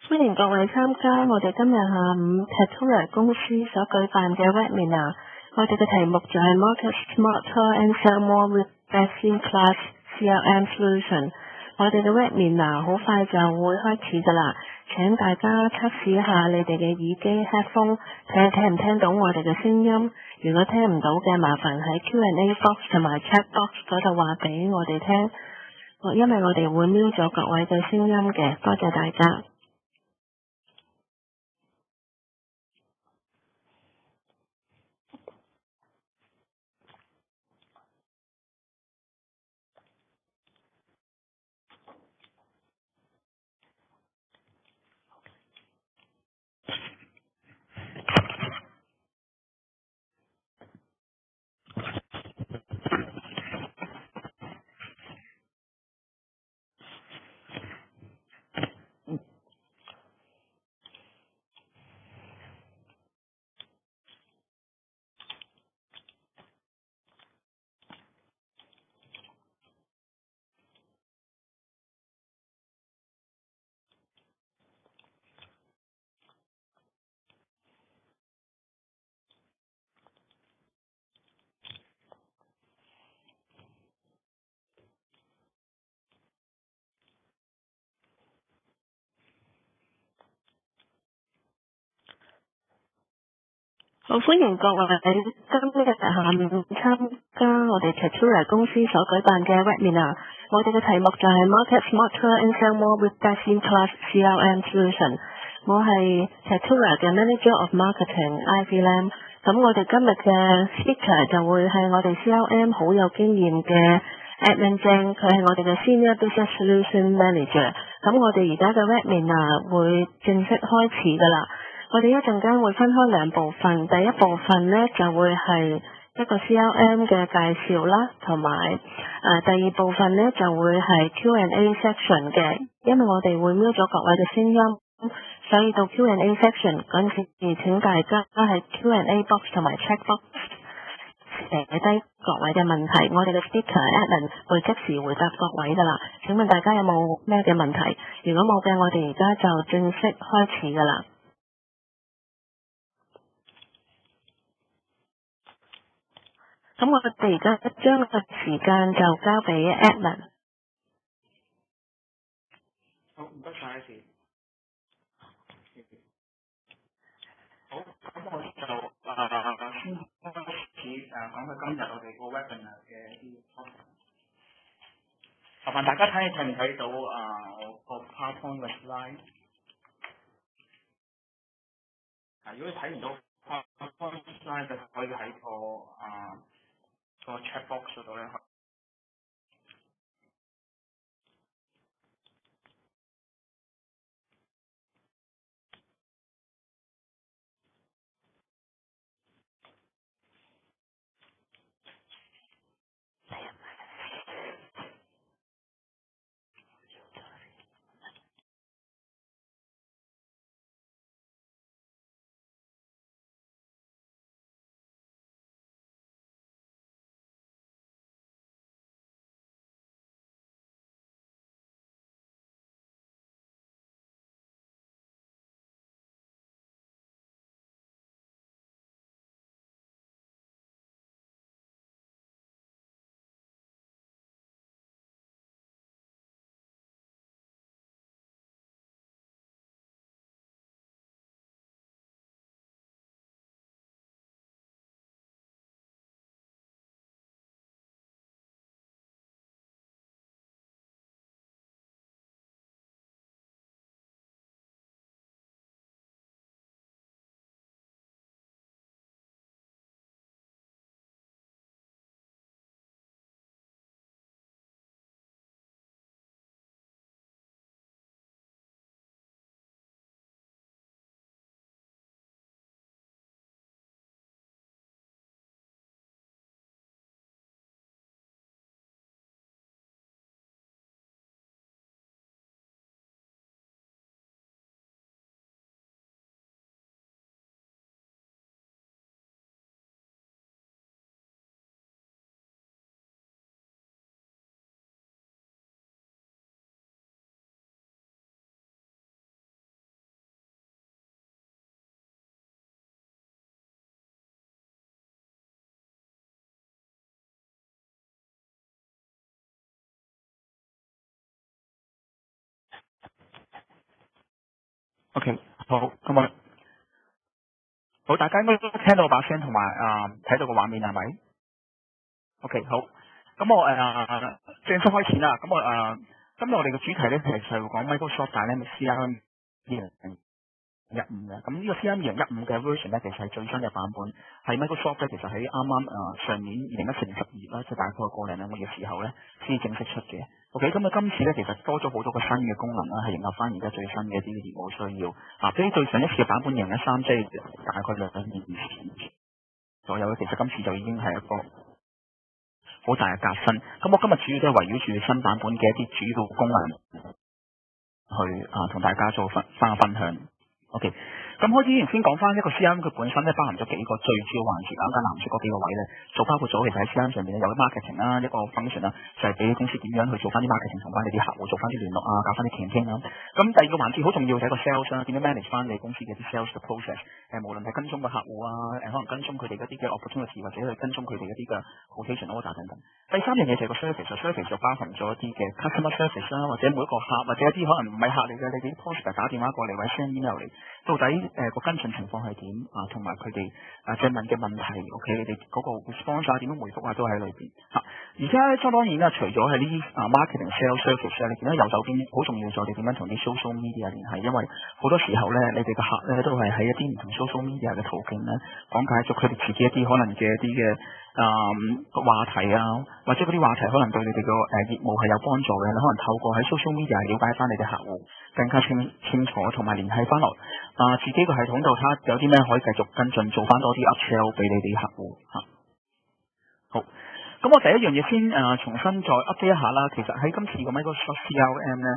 歡迎各位參加我哋今日下午 Tatura 公司所舉辦嘅 Webinar。我哋嘅題目就係 Market Smarter and Sell More with Best-in-Class CRM Solution。我哋嘅 Webinar 好快就會開始㗎啦，請大家測試一下你哋嘅耳機 headphone，睇下聽唔聽到我哋嘅聲音。如果聽唔到嘅，麻煩喺 Q&A box 同埋 chat box 嗰度話俾我哋聽，因為我哋會瞄咗各位嘅聲音嘅。多謝大家。好，歡迎各位今日下午參加我哋 Tatura 公司所舉辦嘅 Webinar。我哋嘅題目就係 Market Smarter and Sell More with Best-in-Class CRM Solution。我係 Tatura 嘅 Manager of Marketing Ivy Lam。咁我哋今日嘅 speaker 就會係我哋 CRM 好有經驗嘅 Edmund Zhang，佢係我哋嘅 Senior Business Solution Manager。咁我哋而家嘅 Webinar 會正式開始㗎啦。我哋一陣間會分開兩部分，第一部分呢就會係一個 CRM 嘅介紹啦，同埋第二部分呢就會係 Q&A section 嘅，因為我哋會瞄咗各位嘅聲音，所以到 Q&A section 嗰陣時，請大家喺 Q&A box 同埋 chat box 寫低各位嘅問題，我哋嘅 speaker Alan 會即時回答各位噶啦。請問大家有冇咩嘅問題？如果冇嘅，我哋而家就正式開始噶啦。咁我哋而家將個時間就交俾 Edmund。好，唔該晒，Ivy。好，咁我就先開始講下今日我哋個 webinar 嘅啲 topic。麻煩大家睇唔睇到我個 PowerPoint 嘅 slide？如果你睇唔到 PowerPoint slide 就可以喺個 chat box 嗰度咧。OK， 好，咁我好，大家應該都聽到我把聲同埋睇到個畫面係咪 ？OK， 好，咁我正式開始啦。咁我今日我哋嘅主題咧其實係會講 Microsoft Dynamics CRM 2015嘅，咁呢個 CRM 2015嘅 version 咧，其實係最新嘅版本，係 Microsoft 咧，其實喺啱啱上年2014年12月啦，即係大概個零兩個月嘅時候咧，先正式出嘅。OK， 咁今次咧其實多咗好多個新嘅功能啦，係迎合翻而家最新嘅一啲業務需要。比起對上一次嘅版本2013，即係大概2年前左右咧，其實今次就已經係一個好大嘅革新。咁我今日主要都係圍繞住新版本嘅一啲主要功能去同大家做分享。OK， 咁開始之前先講翻一個 CRM 佢本身咧包含咗幾個最主要環節，啱藍色嗰幾個位咧，就包括咗其實喺 CRM 上面咧有啲 marketing 啦，一個 function 啦，就係俾公司點樣去做翻啲 marketing 同翻你啲客戶做翻啲聯絡搞翻啲 campaign 啦。咁第二個環節好重要就係一個 sales 啦，點樣 manage 翻你公司嘅啲 sales 嘅 process， 無論係跟蹤個客戶可能跟蹤佢哋嗰啲嘅 opportunity 或者去跟蹤佢哋嗰啲嘅 quotation order 等等。第三樣嘢就係個 service 就包含咗一啲嘅 customer service 啦，或者每一個客或者一啲可能唔係客嚟嘅，你哋啲 prospect 打電話過嚟或者 send email 嚟，到底個跟進情況係點同埋佢哋問嘅問題 ，OK， 你哋嗰個 response 點樣回覆都喺裏邊而家咧，當然啦，除咗係呢啲marketing sales service 你見到右手邊好重要，就係點樣同啲 social media 聯繫，因為好多時候咧，你哋嘅客咧都係喺一啲唔同 social media 嘅途徑咧，講解咗佢哋自己一啲可能嘅一啲嘅話題或者嗰啲話題可能對你哋個業務係有幫助嘅，你可能透過喺 social media 了解翻你哋客戶更加清楚，同埋聯繫翻落自己個系統度，睇下有啲咩可以繼續跟進，做翻多啲 upsell 俾你哋客戶好，咁我第一樣嘢先重新再 update 一下啦。其實喺今次個 Microsoft CRM 咧，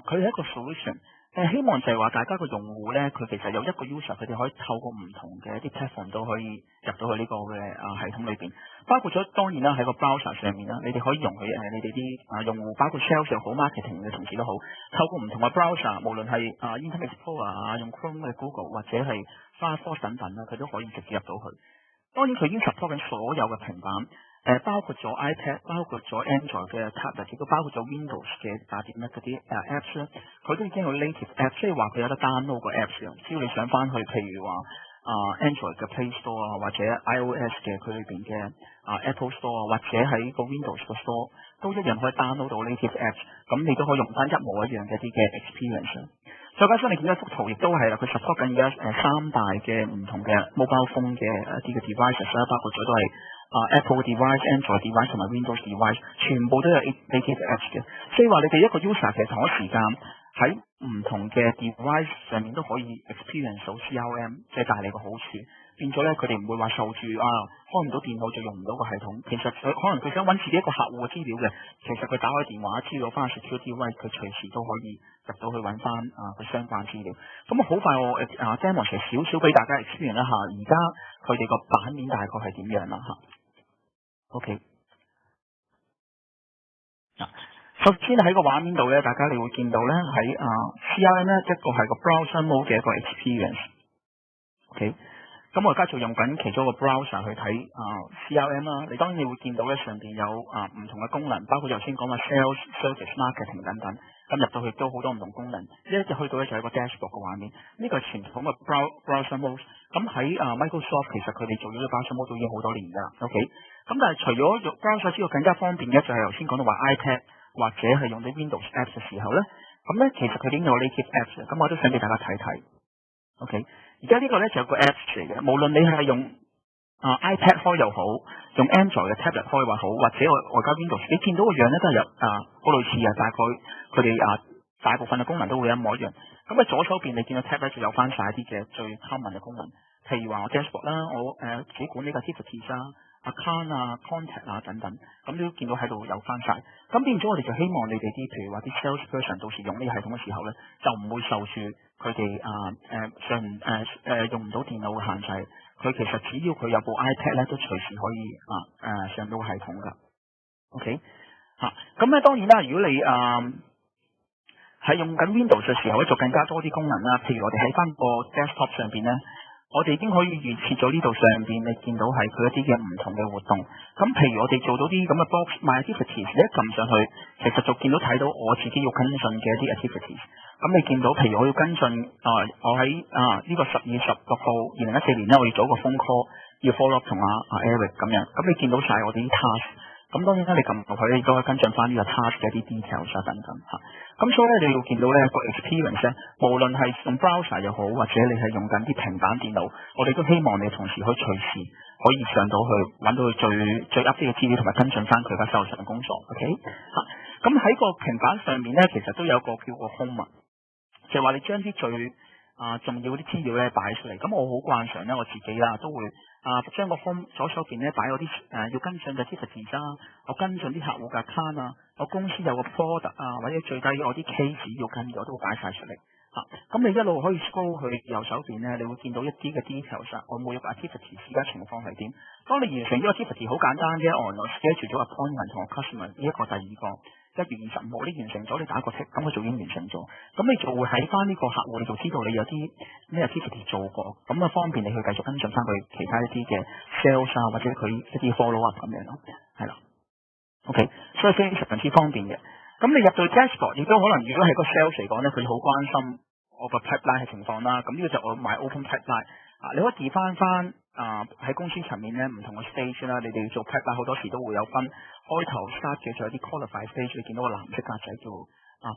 佢係一個 solution。希望就係話大家個用戶咧，佢其實有一個 user， 佢哋可以透過唔同嘅一啲 platform 都可以入到去呢個嘅系統裏邊，包括咗當然啦喺個 browser 上面啦，你哋可以容許你哋啲用戶，包括 sales 又好 marketing 嘅同事都好，透過唔同嘅 browser， 無論係Internet Explorer 用 Chrome 嘅 Google 或者係 Firefox 等等啦，佢都可以直接入到去。當然佢已經 support 緊所有嘅平板。包括咗 iPad， 包括咗 Android 嘅 tablet， 亦都包括咗 Windows 嘅嗰啲apps 咧，佢都已經有 native apps， 即係話佢有得 download 個 apps 只要你上翻去，譬如話Android 嘅 Play Store 或者 iOS 嘅佢裏邊嘅Apple Store 或者喺個 Windows 嘅 Store， 都一樣可以 download 到 native apps， 咁你都可以用翻一模一樣嘅啲嘅 experience。再加上你見到一幅圖，亦都係啦，佢 support 緊而家3大嘅唔同嘅 mobile phone 嘅一啲嘅 devices 啦，包括咗都係Apple device、Android device 同埋 Windows device， 全部都有 native apps 嘅。所以話你哋一個 user 其實同一時間喺唔同嘅 device 上面都可以 experience 到 CRM， 即係帶嚟個好處。變咗咧，佢哋唔會話受住開唔到電腦就用唔到個系統。其實可能佢想揾自己一個客戶嘅資料嘅，其實佢打開電話知道翻 security way， 佢隨時都可以入到去揾翻佢相關資料。咁好快我demo 少少俾大家 experience 一下，而家佢哋個版面大概係點樣啦OK， 首先喺個畫面度咧，大家你會見到咧喺CRM 咧一個係個 browser mode 嘅一個 experience。OK。咁我而家就用緊其中一個 browser 去睇CRM 啦。你當然你會見到咧上邊有唔同嘅功能，包括頭先講嘅 sales、service、marketing 等等。咁入到去都好多唔同功能。一去到咧就係一個 dashboard 嘅畫面。呢個係傳統嘅 browser mode。咁喺Microsoft 其實佢哋做咗呢個 browser mode 都已經好多年㗎。OK。咁但係除咗用 browser 之外，更加方便嘅就係頭先講到話 iPad 或者係用啲 Windows apps 嘅時候咧，咁咧其實佢已經有 native apps 嘅。咁我都想俾大家睇睇。OK。而家呢個咧就有個 apps 嚟嘅，無論你係用iPad 開又好，用 Android 嘅 tablet 開又好，或者外加 Windows， 你見到個樣咧都係有好類似大概佢哋大部分嘅功能都會一模一樣。咁喺左手邊你見到 tablet 就有翻晒啲嘅最 common 嘅功能，譬如話我 dashboard 啦，我自己管理嘅 activities account contact 等等，咁你都見到喺度有翻晒。咁變咗我哋就希望你哋啲譬如話啲 sales person 到時用呢個系統嘅時候咧，就唔會受住佢哋用唔到電腦嘅限制。佢其實只要佢有部 iPad 咧，都隨時可以上到系統噶。OK 咁咧當然啦，如果你係用緊 Windows 嘅時候咧，就更加多啲功能啦。譬如我哋喺翻個 desktop 上邊咧。我哋已經可以預設咗呢度上邊，你見到係佢一啲嘅唔同嘅活動。咁譬如我哋做到啲咁嘅 box my activities，你一撳上去，其實就見到睇到我自己要跟進嘅一啲 activities。咁你見到譬如我要跟進我喺呢個12月16號2014年咧，我要做一個 phone call，要 follow up 同阿 Eric 咁樣。咁你見到晒我哋啲 task。咁當然啦，你撳落去你都可以跟進翻呢個 task 嘅一啲 details 等等嚇。咁所以咧，你要見到咧個 experience 咧，無論係用 browser 又好，或者你係用緊啲平板電腦，我哋都希望你同時可以隨時可以上到去揾到佢最 update 嘅資料，同埋跟進翻佢嘅手上嘅工作。OK 嚇。咁喺個平板上面咧，其實都有個叫個 home 啊，就係話你將啲最重要嗰啲資料咧擺出嚟。咁我好慣常咧，我自己啦都會將個 home 左手邊咧擺我啲要跟進嘅 activities 我跟進啲客戶嘅 account 我公司有個 product 或者最低我啲 case 要跟嘅，我都會擺晒出嚟咁你一路可以 scroll 去右手邊咧，你會見到一啲嘅 details 我每一個 activities 而家情況係點。當你完成咗個 activity 好簡單啫，我 schedule 咗 appointment 同我 customer 呢一個第二個1月25號你完成咗，你打個 tick，咁佢就已經完成咗。咁你就會喺翻呢個客戶，你就知道你有啲咩 activity 做過，咁方便你去繼續跟進翻佢其他一啲嘅 sales 或者佢一啲 follow up 咁樣咯，係啦。OK， 所以非常之方便嘅。咁你入到 dashboard， 亦都可能如果係個 sales 嚟講咧，佢好關心我個 pipeline 嘅情況啦。咁呢個就我買 open pipeline。你可以 define 翻喺公司層面咧唔同嘅 stage 啦。你哋要做 pipeline 好多時都會有分開頭 start 嘅，仲有啲 qualify stage。你見到個藍色格仔叫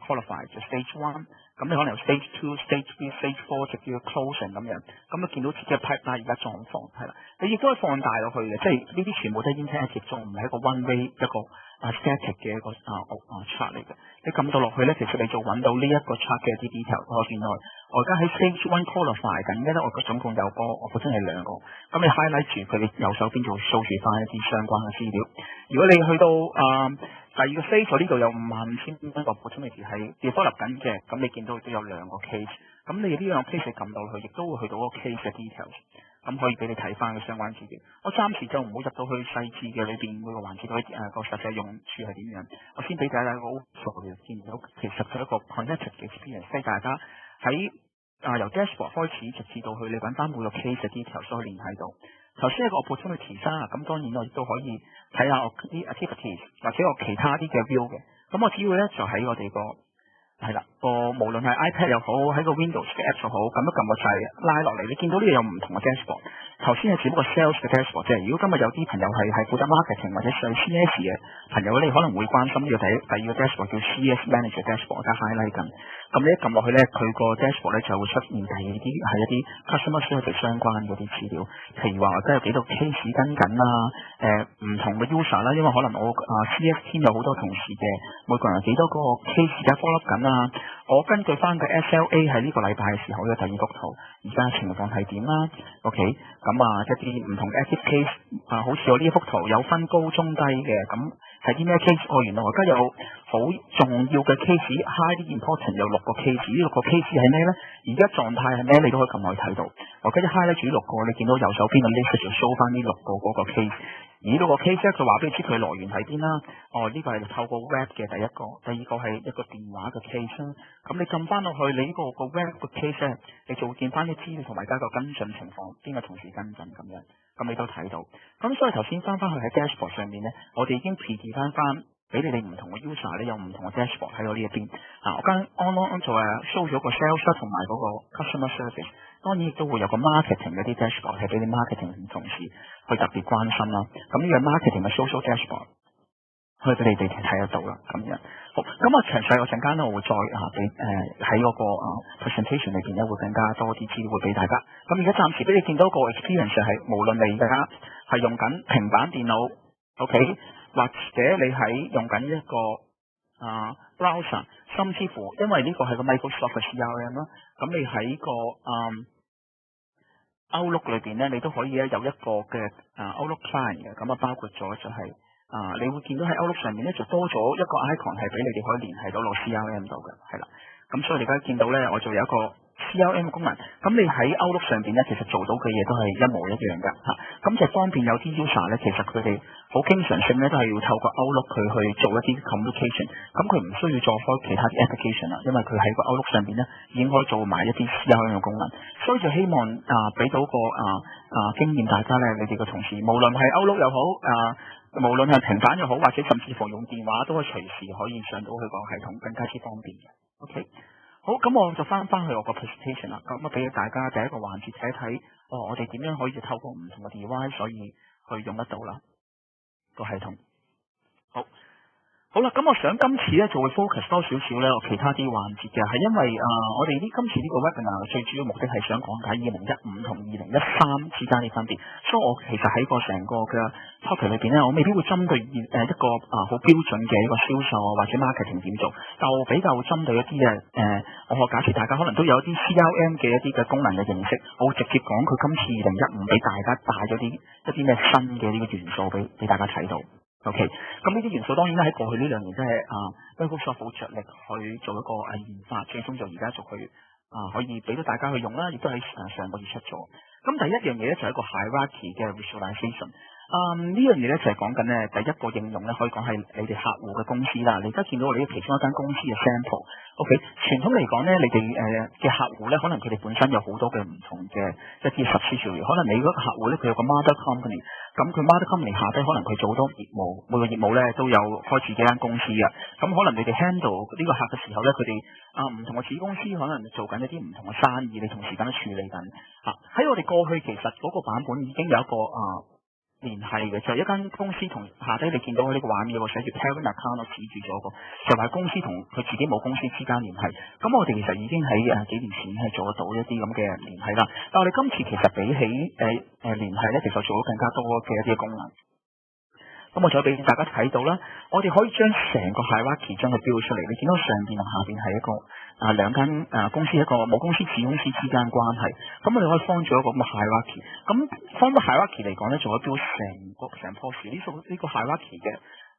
qualify 就 stage 1。咁你可能由 stage 2、stage 3、stage 4直至到 closing 咁樣。咁你見到自己嘅 pipeline 而家狀況係啦。你亦都可以放大落去嘅，即係呢啲全部都係 interactive，仲唔係一個 one way 一個static 嘅一個chart 嚟嘅。你撳到落去咧，其實你就揾到呢一個 chart 嘅一啲 detail。原來我而家喺 stage 1 qualify 緊嘅咧，我總共有我本身係2個。咁你 highlight 住佢，你右手邊就會 show 住翻一啲相關嘅資料。如果你去到第二個 stage 呢度有55,000個 opportunity 係 develop 緊嘅，咁你見到都有2個 case。咁你呢兩個 case 你撳到去，亦都會去到個 case 嘅 details。咁可以俾你睇翻嘅相關資料。我暫時就唔會入到去細緻嘅裏邊每個環節個實際用處係點樣。我先俾大家一個好熟嘅見到，其實係一個 connected 嘅 experience， 即係大家喺由 dashboard 開始直至到去你揾翻每個 case 嘅 details 都可以連喺度。頭先係個 opportunity 咁當然我亦都可以睇下我啲 activities 或者我其他啲嘅 view 嘅。咁我主要咧就喺我哋個係啦，無論係 iPad 又好，喺個 Windows 嘅 App 又好，咁一撳個掣拉落嚟，你見到呢度有唔同嘅 dashboard。頭先係只不過 sales 嘅 dashboard 啫。如果今日有啲朋友係負責 marketing 或者上 CS 嘅朋友，你可能會關心呢個第二個 dashboard 叫 CS Manager Dashboard， 加 highlight 緊。咁你一撳落去咧，佢個 dashboard 咧就會出現第二啲係一啲 customer service 相關嗰啲資料，譬如話而家有幾多 case 跟緊唔同嘅 user 啦，因為可能我CS team 有好多同事嘅，每個人有幾多個 case 而家 follow up 緊我根據翻個 SLA 喺呢個禮拜嘅時候嘅第二幅圖，而家情況係點啦 ？OK， 咁一啲唔同嘅 active case 好似我呢一幅圖有分高中低嘅，咁係啲咩 case？原來我而家有好重要嘅 case，highly important 有6個 case，呢6個 case 係咩咧？而家狀態係咩？你都可以撳落去睇到。我而家一 highlight 住6個，你見到右手邊嘅 list 就 show 翻呢6個嗰個 case。而呢個 case 咧，佢話俾你知佢來源喺邊啦。呢個係透過 web 嘅第一個，第二個係一個電話嘅 case 啦。咁你撳翻落去，你呢個 web 嘅 case 咧，你就會見翻啲資料同埋加個跟進情況，邊個同事跟進咁樣。咁你都睇到。咁所以頭先翻去喺 dashboard 上面咧，我哋已經 prepare 翻俾你哋唔同嘅 user 咧，有唔同嘅 dashboard 喺我呢一邊。我間 online 就show 咗個 sales 同埋嗰個 customer service。當然亦都會有個 marketing 嗰啲 dashboard 係俾啲 marketing 同事去特別關心啦。咁呢個 marketing 嘅 social dashboard 可以俾你哋睇得到啦。咁樣好，咁我詳細我陣間咧，我會再俾喺嗰個 presentation 裏邊咧，會更加多啲資料會俾大家。咁而家暫時俾你見到個 experience 係無論你而家係用緊平板電腦 ，OK， 或者你喺用緊一個browser， 甚至乎因為呢個係個 Microsoft 嘅 CRM 啦，咁你喺個Outlook 裏邊咧，你都可以咧有一個嘅Outlook client 嘅，咁包括咗就係你會見到喺 Outlook 上面咧就多咗一個 icon 係俾你哋可以聯繫到落 CRM 度嘅，係啦。咁所以你而家見到咧，我就有一個 CRM 嘅功能，咁你喺 Outlook 上邊咧，其實做到嘅嘢都係一模一樣㗎嚇。咁就方便有啲 user 咧，其實佢哋好經常性咧都係要透過 Outlook 佢去做一啲 communication，咁佢唔需要再開其他啲 application 啦，因為佢喺個 Outlook 上邊咧已經可以做埋一啲 CRM 嘅功能，所以就希望俾到個經驗大家咧，你哋嘅同事無論係 Outlook 又好無論係平板又好，或者甚至乎用電話都可以隨時可以上到去個系統，更加之方便嘅。OK， 好，咁我就翻去我個 presentation 啦，咁俾大家第一個環節睇一睇，我哋點樣可以透過唔同嘅 device 所以去用得到啦個系統。好啦，咁我想今次咧就會 focus 多少少咧其他啲環節嘅，係因為我哋今次呢個 webinar 最主要目的係想講解2015同2013之間嘅分別，所以我其實喺個成個嘅 topic 裏邊咧，我未必會針對一個好標準嘅一個銷售或者 marketing 點做，但我比較針對一啲我假設大家可能都有一啲 CRM 嘅一啲嘅功能嘅認識，我會直接講佢今次2015俾大家帶咗一啲咩新嘅呢個元素俾大家睇到。OK， 咁呢啲元素當然咧喺過去呢2年真係Microsoft 好着力去做一個研發，最終就而家做佢可以俾到大家去用啦，亦都喺上個月出咗。咁第一樣嘢咧就係一個 hierarchy 嘅 visualization。呢樣嘢咧就係講緊咧第一個應用咧，可以講係你哋客戶嘅公司啦。你而家見到我哋其中一間公司嘅 sample。OK， 傳統嚟講咧，你哋嘅客戶咧，可能佢哋本身有好多嘅唔同嘅一啲 subsidiary， 可能你嗰個客戶咧佢有個 mother company， 咁佢 mother company 下低可能佢做好多業務，每個業務咧都有開自己間公司嘅。咁可能你哋 handle 呢個客嘅時候咧，佢哋唔同嘅子公司可能做緊一啲唔同嘅生意，你同時間都處理緊。喺我哋過去其實嗰個版本已經有一個聯繫嘅，就係一間公司同下低你見到呢個畫面有個寫住 parent account 指住咗個，就係公司同佢自己母公司之間聯繫。咁我哋其實已經喺幾年前係做得到一啲咁嘅聯繫啦。但我哋今次其實比起聯繫咧，其實做咗更加多嘅一啲功能。咁我再俾大家睇到啦，我哋可以將成個 hierarchy 將佢標出嚟。你見到上邊同下邊係一個兩間公司，一個母公司子公司之間關係。咁我哋可以放咗一個咁嘅 hierarchy。咁放到 hierarchy 嚟講咧，做一標成棵樹。呢個 hierarchy 嘅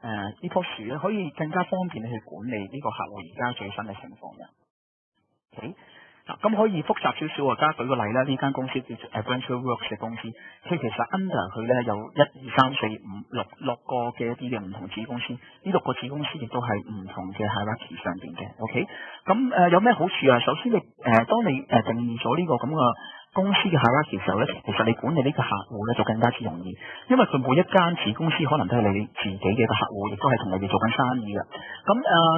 呢棵樹咧，可以更加方便你去管理呢個客戶而家最新嘅情況嘅。OK。咁可以複雜少少，我而家舉個例啦。呢間公司叫做 Adventure Works 嘅公司，佢其實 under 佢咧有1、2、3、4、5、6個嘅一啲嘅唔同子公司，呢6個子公司亦都係唔同嘅 hierarchy 上邊嘅。OK， 咁有咩好處啊？首先你當你定義咗呢個咁嘅公司嘅 hierarchy 嘅時候咧，其實你管理呢個客戶咧就更加之容易，因為佢每一間子公司可能都係你自己嘅一個客戶，亦都係同你哋做緊生意嘅。咁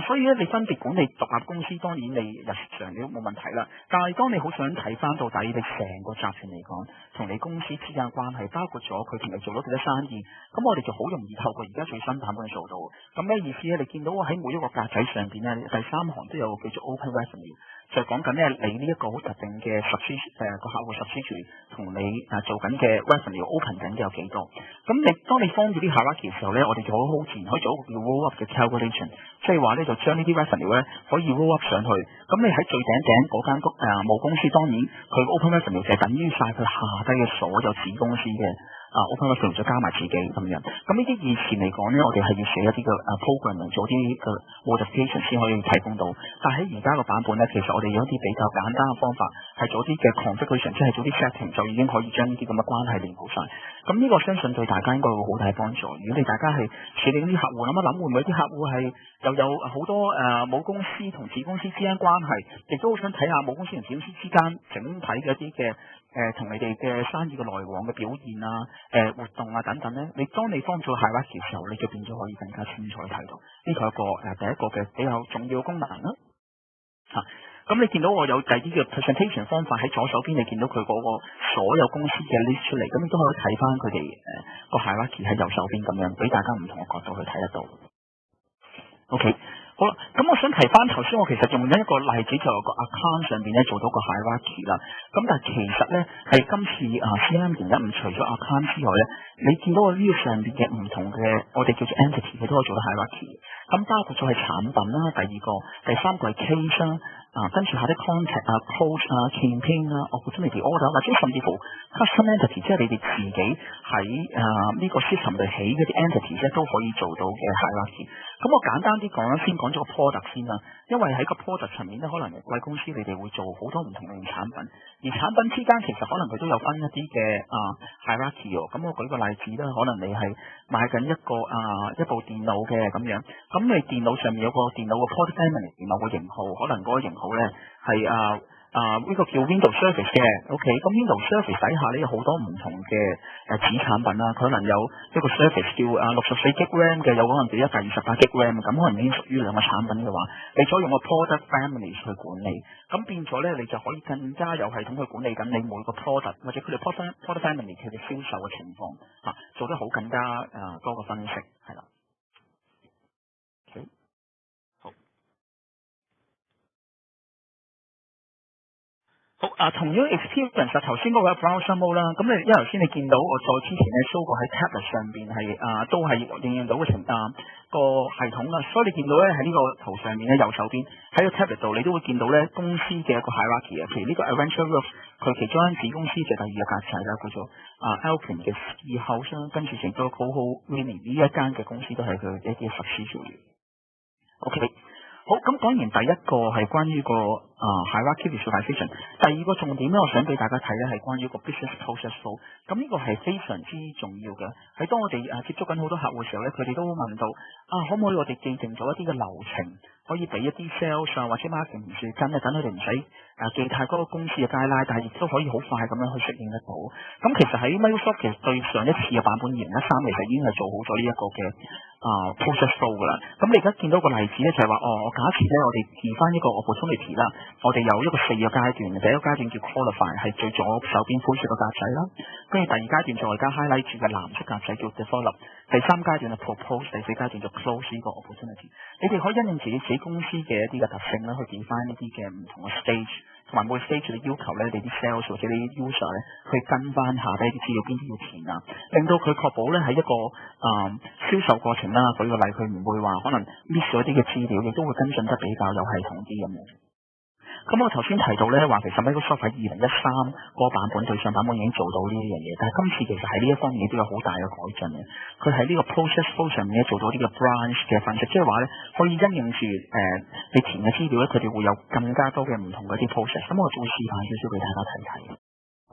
所以咧，你分別管理獨立公司，當然你日常你都冇問題啦。但係當你好想睇翻到底你成個集團嚟講，同你公司之間關係，包括咗佢同你做咗幾多生意，咁我哋就好容易透過而家最新版本去做到。咁咩意思咧？你見到喺每一個格仔上邊咧，第3行都有個叫做 Open Revenue。就係講緊咧，你呢一個好特定嘅個客戶 subsidiary 同你做緊嘅 revenue open 緊嘅有幾多？咁當你放住啲 hierarchy 嘅時候咧，我哋就好自然可以做一個叫 roll up 嘅 calculation， 即係話咧就將呢啲 revenue 咧可以 roll up 上去。咁你喺最頂嗰間母公司，當然佢 open revenue 就係等於晒佢下低嘅所有子公司嘅open revenue 再加埋自己咁樣。咁呢啲以前嚟講咧，我哋係要寫一啲嘅program 嚟做啲嘅 modification 先可以提供到。但喺而家個版本咧，其實我哋有一啲比較簡單嘅方法，係做啲嘅 configuration， 即係做啲 setting 就已經可以將呢啲咁嘅關係連好晒。咁呢個相信對大家應該會好大幫助。如果你大家係處理啲客戶，諗一諗會唔會啲客戶係又有好多母公司同子公司之間關係，亦都好想睇下母公司同子公司之間整體嘅一啲嘅同你哋嘅生意嘅來往嘅表現活動等等咧，當你放咗 hierarchy 嘅時候，你就變咗可以更加清楚睇到。呢個係一個第一個嘅比較重要嘅功能啦。咁你見到我有第啲嘅 presentation 方法喺左手邊，你見到佢嗰個所有公司嘅 list 出嚟，咁你都可以睇翻佢哋個 hierarchy 喺右手邊咁樣，俾大家唔同嘅角度去睇得到。OK， 好啦，咁我想提翻頭先，我其實用緊一個例子，就有個 account 上邊咧做到個 hierarchy 啦。咁但係其實咧係今次CRM 2015除咗 account 之外咧，你見到我呢個上邊嘅唔同嘅我哋叫做 entity， 佢都可以做到 hierarchy。咁包括咗係產品啦，第三個係 case 啦。跟住下啲 contact close campaign opportunity order， 或者甚至乎 custom entity， 即係你哋自己喺呢個 system 度起嗰啲 entity 咧，都可以做到嘅 hierarchy。咁我簡單啲講啦，先講咗個 product 先啦。因為喺個 product 層面咧，可能貴公司你哋會做好多唔同類型產品，而產品之間其實可能佢都有分一啲嘅hierarchy 喎。咁我舉個例子啦，可能你係買緊一部電腦嘅咁樣，咁你電腦上面有個電腦嘅 product family，某個型號，可能嗰個型號咧係呢個叫 Windows Service 嘅 ，OK， 咁 Windows Service 底下咧有好多唔同嘅子產品啦，佢可能有一個 Service 叫64GB RAM 嘅，有可能叫128GB RAM，咁可能已經屬於兩個產品嘅話，你再用個 Product Family 去管理，咁變咗咧你就可以更加有系統去管理緊你每個 product 或者佢哋 Product Family 佢哋銷售嘅情況做得好更加多個分析，係啦。Okay. 好同樣 experience 頭先嗰個 browser mode 啦，咁因為頭先你見到我再之前咧 show 過喺 tablet 上邊係都係應用到個系統啦，所以你見到咧喺呢個圖上面咧右手邊喺個 tablet 度你都會見到咧公司嘅一個 hierarchy 啊，譬如呢個 Adventure Works 佢其中一間子公司嘅第二個格仔啦，叫做Alpine 嘅 Ski House 啦，跟住成個 Coho Mini 呢一間嘅公司都係佢一啲 subsidiary。OK。好，咁講完第一個係關於個hierarchy visualization， 第二個重點咧，我想俾大家睇咧係關於個 business process flow。咁呢個係非常之重要嘅。喺當我哋接觸緊好多客戶嘅時候咧，佢哋都會問到可唔可以我哋既定咗一啲嘅流程，可以俾一啲 sales 或者 marketing 同事跟等佢哋唔使記太多公司嘅街拉，但係亦都可以好快咁樣去適應得到。咁其實喺 Microsoft 其實對上一次嘅版本2013其實已經係做好咗呢一個嘅process flow 噶啦。咁你而家見到個例子咧就係話假設咧我哋調翻一個 opportunity 啦，我哋有一個4個階段，第一個階段叫 qualify 係最左手邊灰色個格仔啦，跟住第二階段再加 highlight 住嘅藍色格仔叫 develop， 第三階段係 propose， 第四階段就 close 呢個 opportunity。你哋可以因應自己公司嘅一啲嘅特性咧，去調翻呢啲嘅唔同嘅 stage， 同埋每個 stage 嘅要求咧，你啲 sales 或者你啲 user 咧，去跟翻下低啲資料邊啲要填令到佢確保咧喺一個銷售過程啦，舉個例，佢唔會話可能 miss 咗啲嘅資料，亦都會跟進得比較有系統啲咁樣。咁我頭先提到咧話，其實 Microsoft 喺2013個版本對上版本已經做到呢樣嘢，但係今次其實喺呢一方面都有好大嘅改進嘅。佢喺呢個 process flow 上面咧做到呢個 branch 嘅分析，即係話咧可以因應住你填嘅資料咧，佢哋會有更加多嘅唔同嗰啲 process。咁我就會示範少少俾大家睇睇。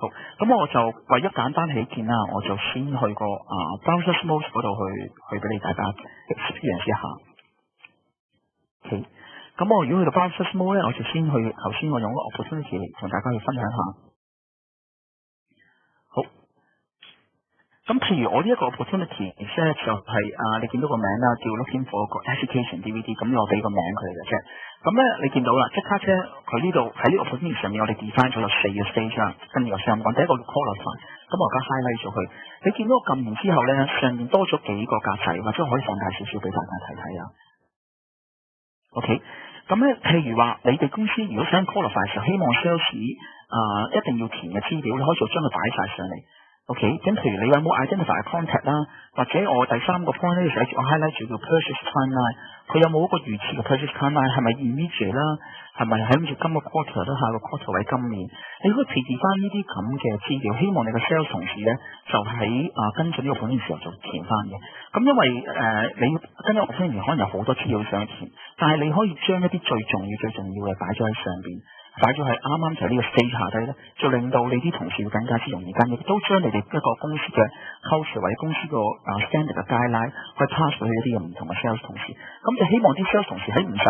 好，咁我就為咗簡單起見啦，我就先去個browser mode 嗰度去俾你大家 experience 一下。OK。咁我如果去到 browser mode 咧，我就先去頭先我用個 opportunity 同大家去分享下。好，咁譬如我呢一個 opportunity 咧就係你見到個名啦，叫 Looking for 個 Education DVD， 咁我俾個名佢嘅啫。咁咧你見到啦，即刻啫，佢呢度喺呢個 opportunity 上面，我哋 define 咗有4個 stage 啦。跟住我上講第一個叫 qualify， 咁我而家 highlight 咗佢。你見到我撳完之後咧，上面多咗幾個格仔，或者可以放大少少俾大家睇睇啊。OK。咁咧，譬如話你哋公司如果想 qualify 嘅時候，希望 sales 一定要填嘅資料，你可以將佢擺晒上嚟。OK， 咁譬如你有冇 identify contact 啦，或者我第三個 point 咧寫住我 highlight 住叫 purchase timeline， 佢有冇一個預設嘅 purchase timeline， 係咪 immediate 啦，係咪喺住今個 quarter 啦，下個 quarter 為今年，你可以配置翻呢啲咁嘅資料，希望你嘅 sales 同事咧就喺跟進呢個本嘅時候就填翻嘅。咁因為你跟咗 opportunity 可能有好多資料想填，但係你可以將一啲最重要嘅擺咗喺上邊。擺咗係啱啱就係呢個 stage 下低咧，就令到你啲同事會更加之容易跟，亦都將你哋一個公司嘅 culture 或者公司個standard 嘅 guideline 去 pass 俾一啲唔同嘅 sales 同事。咁就希望啲 sales 同事喺唔使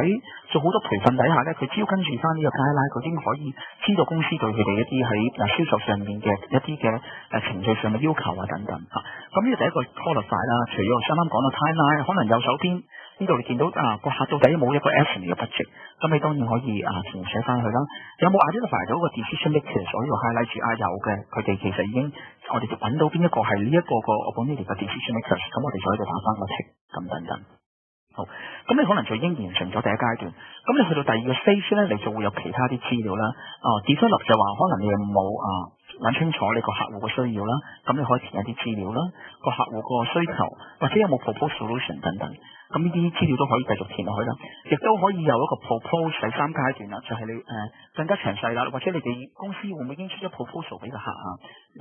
做好多培訓底下咧，佢只要跟住翻呢個 guideline，佢已經可以知道公司對佢哋一啲喺銷售上面嘅一啲嘅程序上嘅要求啊等等嚇。咁呢個第一個 qualify 啦，除咗我啱啱講到 timeline， 可能右手邊呢度你見到個客到底有冇一個 estimate 嘅 budget， 咁你當然可以填寫翻去啦。有冇 identify 到個 decision makers？ 我呢度 highlight 住有嘅，佢哋其實已經我哋就揾到邊一個係呢一個opportunity 嘅 decision makers， 咁我哋就喺度打翻個 tick 咁等等。好，咁你可能就已經完成咗第一階段，咁你去到第二個 stage 咧，你就會有其他啲資料啦。develop 就話可能你有冇諗清楚你個客戶嘅需要啦，咁你可以填一啲資料啦，個客戶個需求或者有冇 propose solution 等等。咁呢啲資料都可以繼續填落去啦，亦都可以有一個 propose 第三階段啦，就係你更加詳細啦，或者你哋公司會唔會已經出咗 proposal 俾個客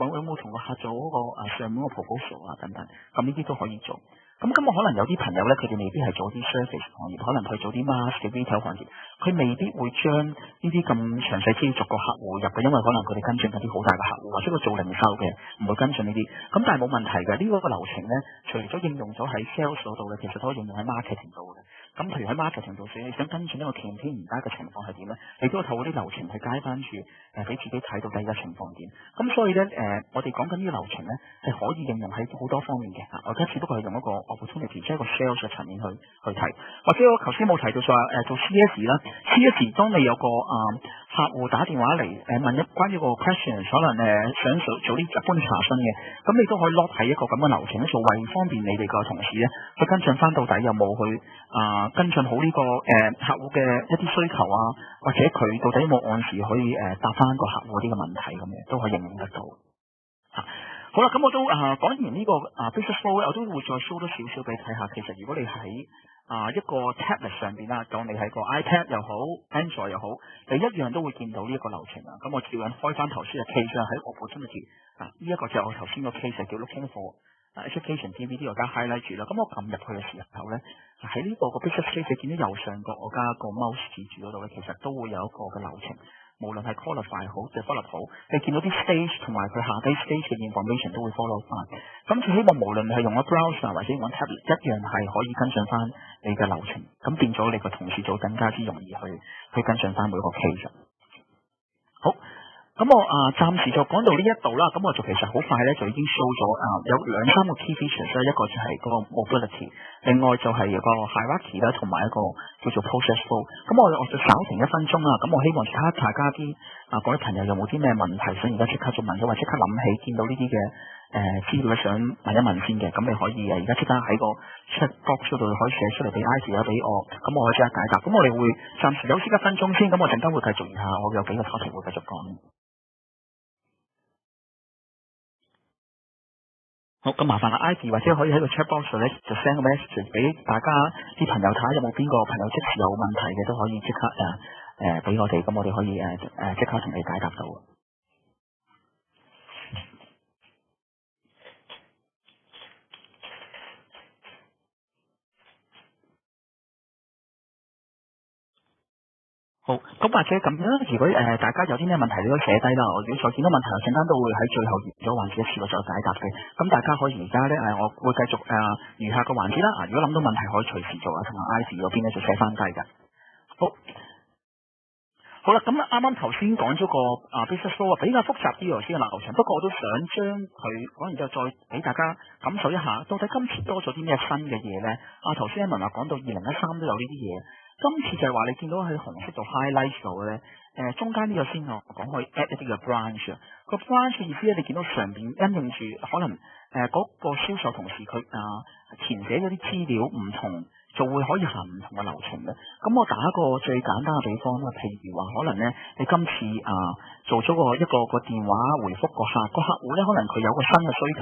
有冇同個客做嗰個上門嘅 proposal 啊等等，咁呢啲都可以做。咁今日可能有啲朋友咧，佢哋未必係做啲 service 行業，可能佢做啲 mask 嘅 retail 行業，佢未必會將呢啲咁詳細資料逐個客戶入嘅，因為可能佢哋跟進緊啲好大嘅客戶，或者佢做零售嘅唔會跟進呢啲。咁但係冇問題嘅，呢個流程咧，除咗應用咗喺 sales 嗰度嘅，其實都可以應用喺 marketing 度嘅。咁譬如喺 marketing 度，你想跟進一個 campaign 而家嘅情況係點咧，你都要透過啲流程去解翻住俾自己睇到第一個情況點。咁所以咧我哋講緊呢個流程咧係可以應用喺好多方面嘅。我而家只不過係用一個 opportunity， 即係一個 sales 嘅層面去睇，或者我頭先冇提到就話做 CS 啦 ，CS 當你有個客戶打電話嚟問一關於個 question， 可能想做啲一般查詢嘅，咁你都可以 lock 喺一個咁嘅流程做，為方便你哋個同事咧去跟進翻到底有冇去跟進好呢個客戶嘅一啲需求啊，或者佢到底有冇按時可以答翻個客戶呢個問題咁嘅，都可以應用得到。好啦，咁我都講完呢個business flow， 我都會再 show 多少少俾你睇下。其實如果你喺一個 tablet 上邊啦，當你係個 iPad 又好 Android 又好，你一樣都會見到呢一個流程啊。咁我照樣開翻頭先嘅 case 喺 opportunity 呢一個就係我頭先個 case 叫 looking for education DVD 我加 highlight 住啦。咁我撳入去嘅時候咧，喺呢個 business case 見到右上角我加個 mouse 指住嗰度咧，其實都會有一個嘅流程。無論係 qualify 好 develop 好，你見到啲 stage 同埋佢下低 stage 嘅 information 都會 follow 翻。咁就希望無論係用咗 browser 或者用 tablet， 一樣係可以跟進翻你嘅流程。咁變咗你個同事做更加之容易去跟進翻每一個 case。好。咁我暫時就講到呢一度啦，咁我就其實好快咧就已經 show 咗有2-3個 key features 啦，一個就係嗰個 mobility， 另外就係個 hierarchy 啦，同埋一個叫做 process flow。咁我就稍停1分鐘啦，咁我希望大家啲各位朋友有冇啲咩問題想而家即刻做問咗，或即刻諗起見到呢啲嘅資料想問一問先嘅，咁你可以而家即刻喺個 chat box 嗰度可以寫出嚟俾 Ivy 啦，俾我，咁我可以即刻解答。咁我哋會暫時休息1分鐘先，咁我陣間會繼續下，我有幾個 topic 會繼續講。好，咁麻煩啦 ，Ivy 或者可以喺個 chat box 度咧就 send 個 message 俾大家啲朋友睇下，有冇邊個朋友即時有問題嘅都可以即刻俾我哋，咁我哋可以即刻同你解答到。好，咁或者咁樣，如果大家有啲咩問題，你都寫低啦。我如果再見到問題，我陣間都會喺最後完咗環節一次過再解答嘅。咁大家可以而家咧我會繼續餘下個環節啦。如果諗到問題，可以隨時做啊，同埋 Ivy 嗰邊咧就寫翻低嘅。好啦，咁啱啱頭先講咗個business flow 比較複雜啲頭先嘅流程，不過我都想將佢講完之後再俾大家感受一下，到底今次多咗啲咩新嘅嘢咧？頭先阿文話講到2013都有呢啲嘢。今次就係話你見到喺紅色度 highlight 度咧，中間呢個先我講可以 add 一啲嘅 branch。個 branch 嘅意思咧，你見到上邊因應住可能嗰個銷售同事佢填寫嗰啲資料唔同，就會可以行唔同嘅流程嘅。咁我打一個最簡單嘅比方啦，譬如話可能咧，你今次做咗一個電話回覆個客戶咧，可能佢有個新嘅需求，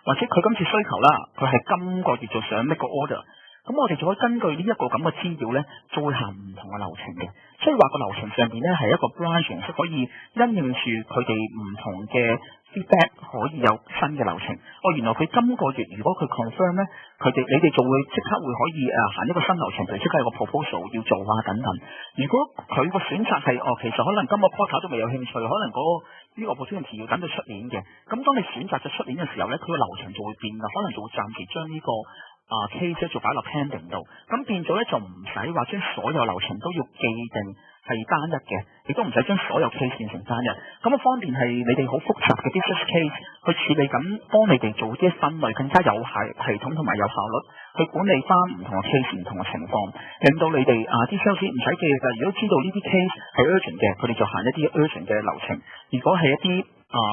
或者佢今次需求啦，佢係今個月就想 make 個 order。咁我哋就可以根據呢一個咁嘅資料咧，就會行唔同嘅流程嘅。所以話個流程上邊咧係一個 branch 形式，可以因應住佢哋唔同嘅 feedback 可以有新嘅流程。原來佢今個月如果佢 confirm 咧，你哋就會即刻會可以行一個新流程，譬如即刻有個 proposal 要做啊等等。如果佢個選擇係其實可能今個 quarter 都未有興趣，可能呢個 opportunity 要等到出年嘅。咁當你選擇咗出年嘅時候咧，佢個流程就會變㗎，可能就會暫時將呢個case 做擺落 pending 度，咁變咗咧就唔使話將所有流程都要既定係單一嘅，亦都唔使將所有 case 變成單一，咁方便係你哋好複雜嘅 business case 去處理緊，幫你哋做啲分類更加有系統同埋有效率，去管理翻唔同嘅 case 唔同嘅情況，令到你哋啲 sales 唔使記㗎。如果知道呢啲 case 係 urgent 嘅，佢哋就行一啲 urgent 嘅流程；如果係一啲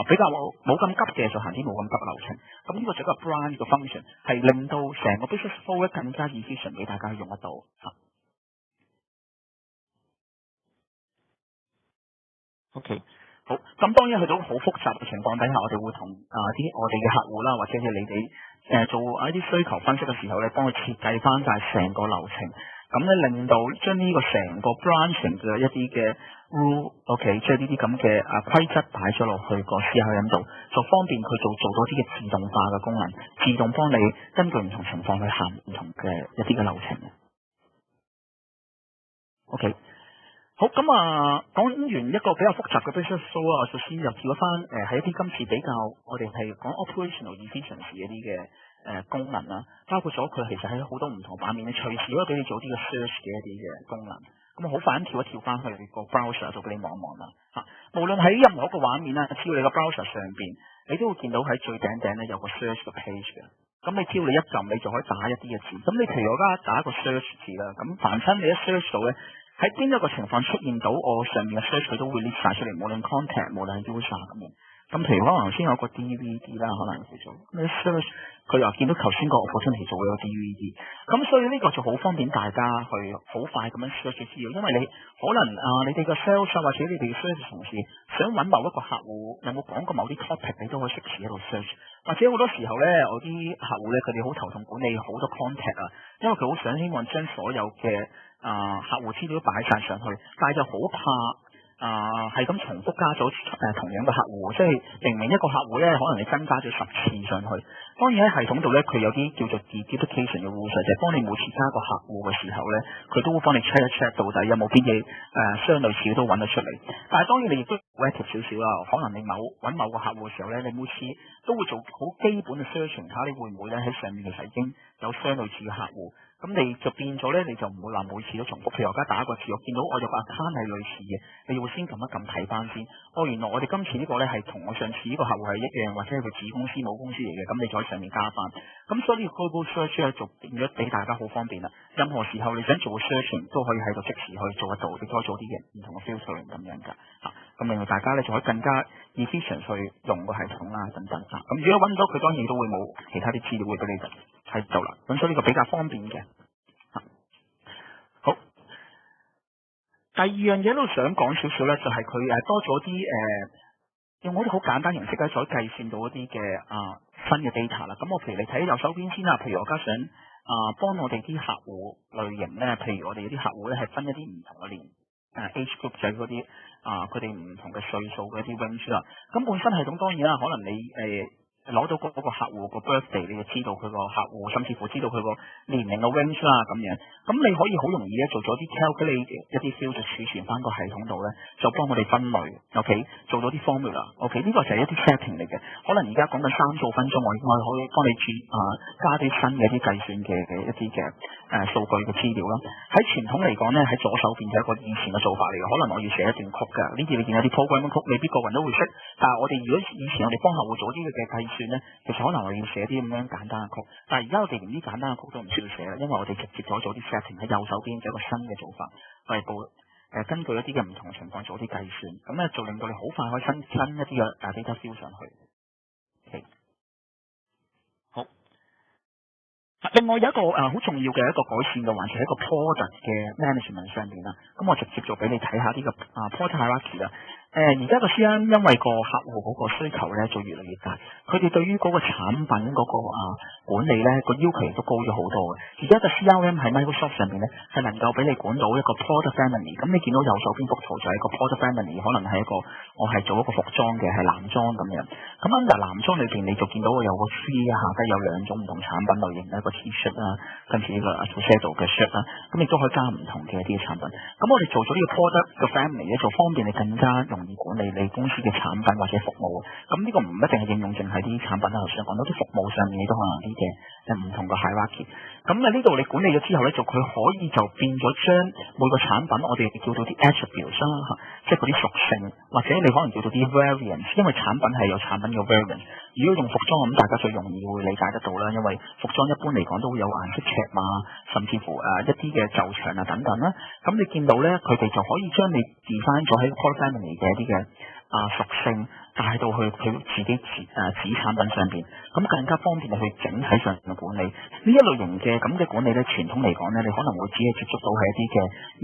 比較冇咁急嘅，就行啲冇咁急嘅流程。咁呢個就係個 branch 嘅 function， 係令到成個 business flow 咧更加 efficient 俾大家用得到。OK， 好。咁當然去到好複雜嘅情況底下，我哋會同我哋嘅客戶啦，或者係你哋做一啲需求分析嘅時候咧，幫佢設計翻晒成個流程。咁咧令到將呢個成個 branching 嘅一啲嘅 rule，OK， 即係呢啲咁嘅規則擺咗落去個 CRM 度，就方便佢做到啲嘅自動化嘅功能，自動幫你根據唔同情況去行唔同嘅一啲嘅流程嘅。OK， 好，咁講完一個比較複雜嘅 business flow 啊，首先又跳咗翻喺一啲今次比較我哋係講 operational efficiency 一啲嘅功能啦，包括咗佢其實喺好多唔同版面咧，隨時都俾你做啲嘅 search 嘅一啲嘅功能。咁好快咁跳一跳翻去個 browser 度俾你望一望啦嚇。無論喺任何一個畫面啦，只要你個 browser 上邊，你都會見到喺最頂咧有個 search 嘅 page 嘅。咁你只要你一撳，你就可以打一啲嘅字。咁你譬如我而家打一個 search 字啦，咁凡親你一 search 到咧，喺邊一個情況出現到我上面嘅 search 佢都會 list 晒出嚟，無論 contact 無論係 user 咁樣。咁譬如可能先有個 DVD 啦，可能叫做你 search 佢又見到頭先個 opportunity 做嘅 DVD， 咁所以呢個就好方便大家去好快咁樣 search 資料，因為你可能你哋個 sales 或者你哋嘅 search 同事想揾某一個客戶有冇講過某啲 topic， 你都可以即時喺度 search， 或者好多時候咧，我啲客戶咧佢哋好頭痛管理好多 contact 啊，因為佢好想希望將所有嘅客戶資料擺晒上去，但係就好怕。係咁重複加咗同樣嘅客戶，即係明明一個客戶咧，可能你增加咗10次上去。當然喺系統度咧，佢有啲叫做 deduplication 嘅 rules，就係幫你每次加個客戶嘅時候咧，佢都會幫你 check 一 check 到底有冇啲嘢相類似都揾得出嚟。但係當然你亦都 active 少少啦，可能你揾某個客戶嘅時候咧，你每次都會做好基本嘅 searching，睇下你會唔會咧喺上面其實已經有相類似嘅客戶。咁你就變咗咧，你就唔會話每次都重複。譬如我而家打一個字，我見到我有個 account 係類似嘅，你會先撳一撳睇翻先。原來我哋今次呢個咧係同我上次呢個客戶係一樣，或者係佢子公司母公司嚟嘅，咁你就喺上面加翻。咁所以呢個 global search 咧就變咗俾大家好方便啦。任何時候你想做 searching 都可以喺度即時去做得到，你再做啲嘢唔同嘅 filtering 咁樣㗎。咁令到大家咧就可以更加 efficient 去用個系統啦等等。咁如果揾到佢，當然都會冇其他啲資料會俾你喺度啦。咁所以呢個比較方便嘅。好，第二樣嘢都想講少少咧，就係佢多咗啲用嗰啲好簡單形式咧，所計算到一啲嘅新嘅 data 啦。咁我譬如你睇右手邊先啦，譬如我而家想幫我哋啲客戶類型咧，譬如我哋有啲客戶咧係分一啲唔同嘅年age group 就係嗰啲佢哋唔同嘅歲數嘅一啲 range 啦。咁本身系統當然啦，可能你攞到嗰個客戶個 birthday， 你就知道佢個客戶，甚至乎知道佢個年齡嘅 range 啦咁樣。咁你可以好容易咧做咗啲 calculate 一啲 field 就儲存翻個系統度咧，就幫我哋分類 ，OK， 做到啲 formula，OK， 呢個就係一啲 setting 嚟嘅。可能而家講緊30分鐘，我應該可以幫你加啲新嘅一啲計算嘅一啲嘅數據嘅資料啦。喺傳統嚟講咧，喺左手邊就係一個以前嘅做法嚟嘅。可能我要寫一段曲㗎，呢啲你見有啲 program 曲，未必個人都會識。但係我哋如果以前我哋幫客戶做啲嘅計算咧，其實可能我要寫啲咁樣簡單嘅曲。但係而家我哋連啲簡單嘅曲都唔需要寫啦，因為我哋直接咗做啲 setting 喺右手邊，就一個新嘅做法，我哋根據一啲嘅唔同情況做啲計算，咁咧就令到你好快可以新一啲嘅data fill 上去。Okay. 好。另外有一個好重要嘅一個改善嘅環節喺個 product 嘅 management 上面啦，咁我直接做俾你睇下呢個product hierarchy 啦。而家個 CRM 因為個客戶嗰個需求咧就越嚟越大，佢哋對於嗰個產品嗰個管理咧個要求亦都高咗好多嘅。而家個 CRM 喺 Microsoft 上邊咧係能夠俾你管到一個 product family， 咁你見到右手邊幅圖就係一個 product family， 可能係一個我係做一個服裝嘅係男裝咁樣。咁 under 男裝裏邊你就見到有個 free 下低有2種唔同產品類型，一個 T-shirt 啦，跟住呢個 shadow 嘅 shirt 啦，咁亦都可以加唔同嘅一啲產品。咁我哋做咗呢個 product 嘅 family 咧，就方便你更加容易管理你公司嘅產品或者服務。咁呢個唔一定係應用淨係啲產品啦，頭先講到啲服務上面，你都可能啲嘅唔同嘅 hierarchy。咁呢度你管理咗之後咧，就佢可以就變咗將每個產品我哋叫到啲 attributes 啦，即係嗰啲屬性，或者你可能叫到啲 variance， 因為產品係有產品嘅 variance。如果用服裝咁，大家最容易會理解得到啦，因為服裝一般嚟講都會有顏色尺碼，甚至乎一啲嘅袖長啊等等啦。咁你見到咧，佢哋就可以將你 define咗喺 product family 嘅一啲嘅屬性帶到去佢自己子產品上邊，咁更加方便你去整體上嘅管理。呢一類型嘅咁嘅管理咧，傳統嚟講咧，你可能會只係接觸到係一啲嘅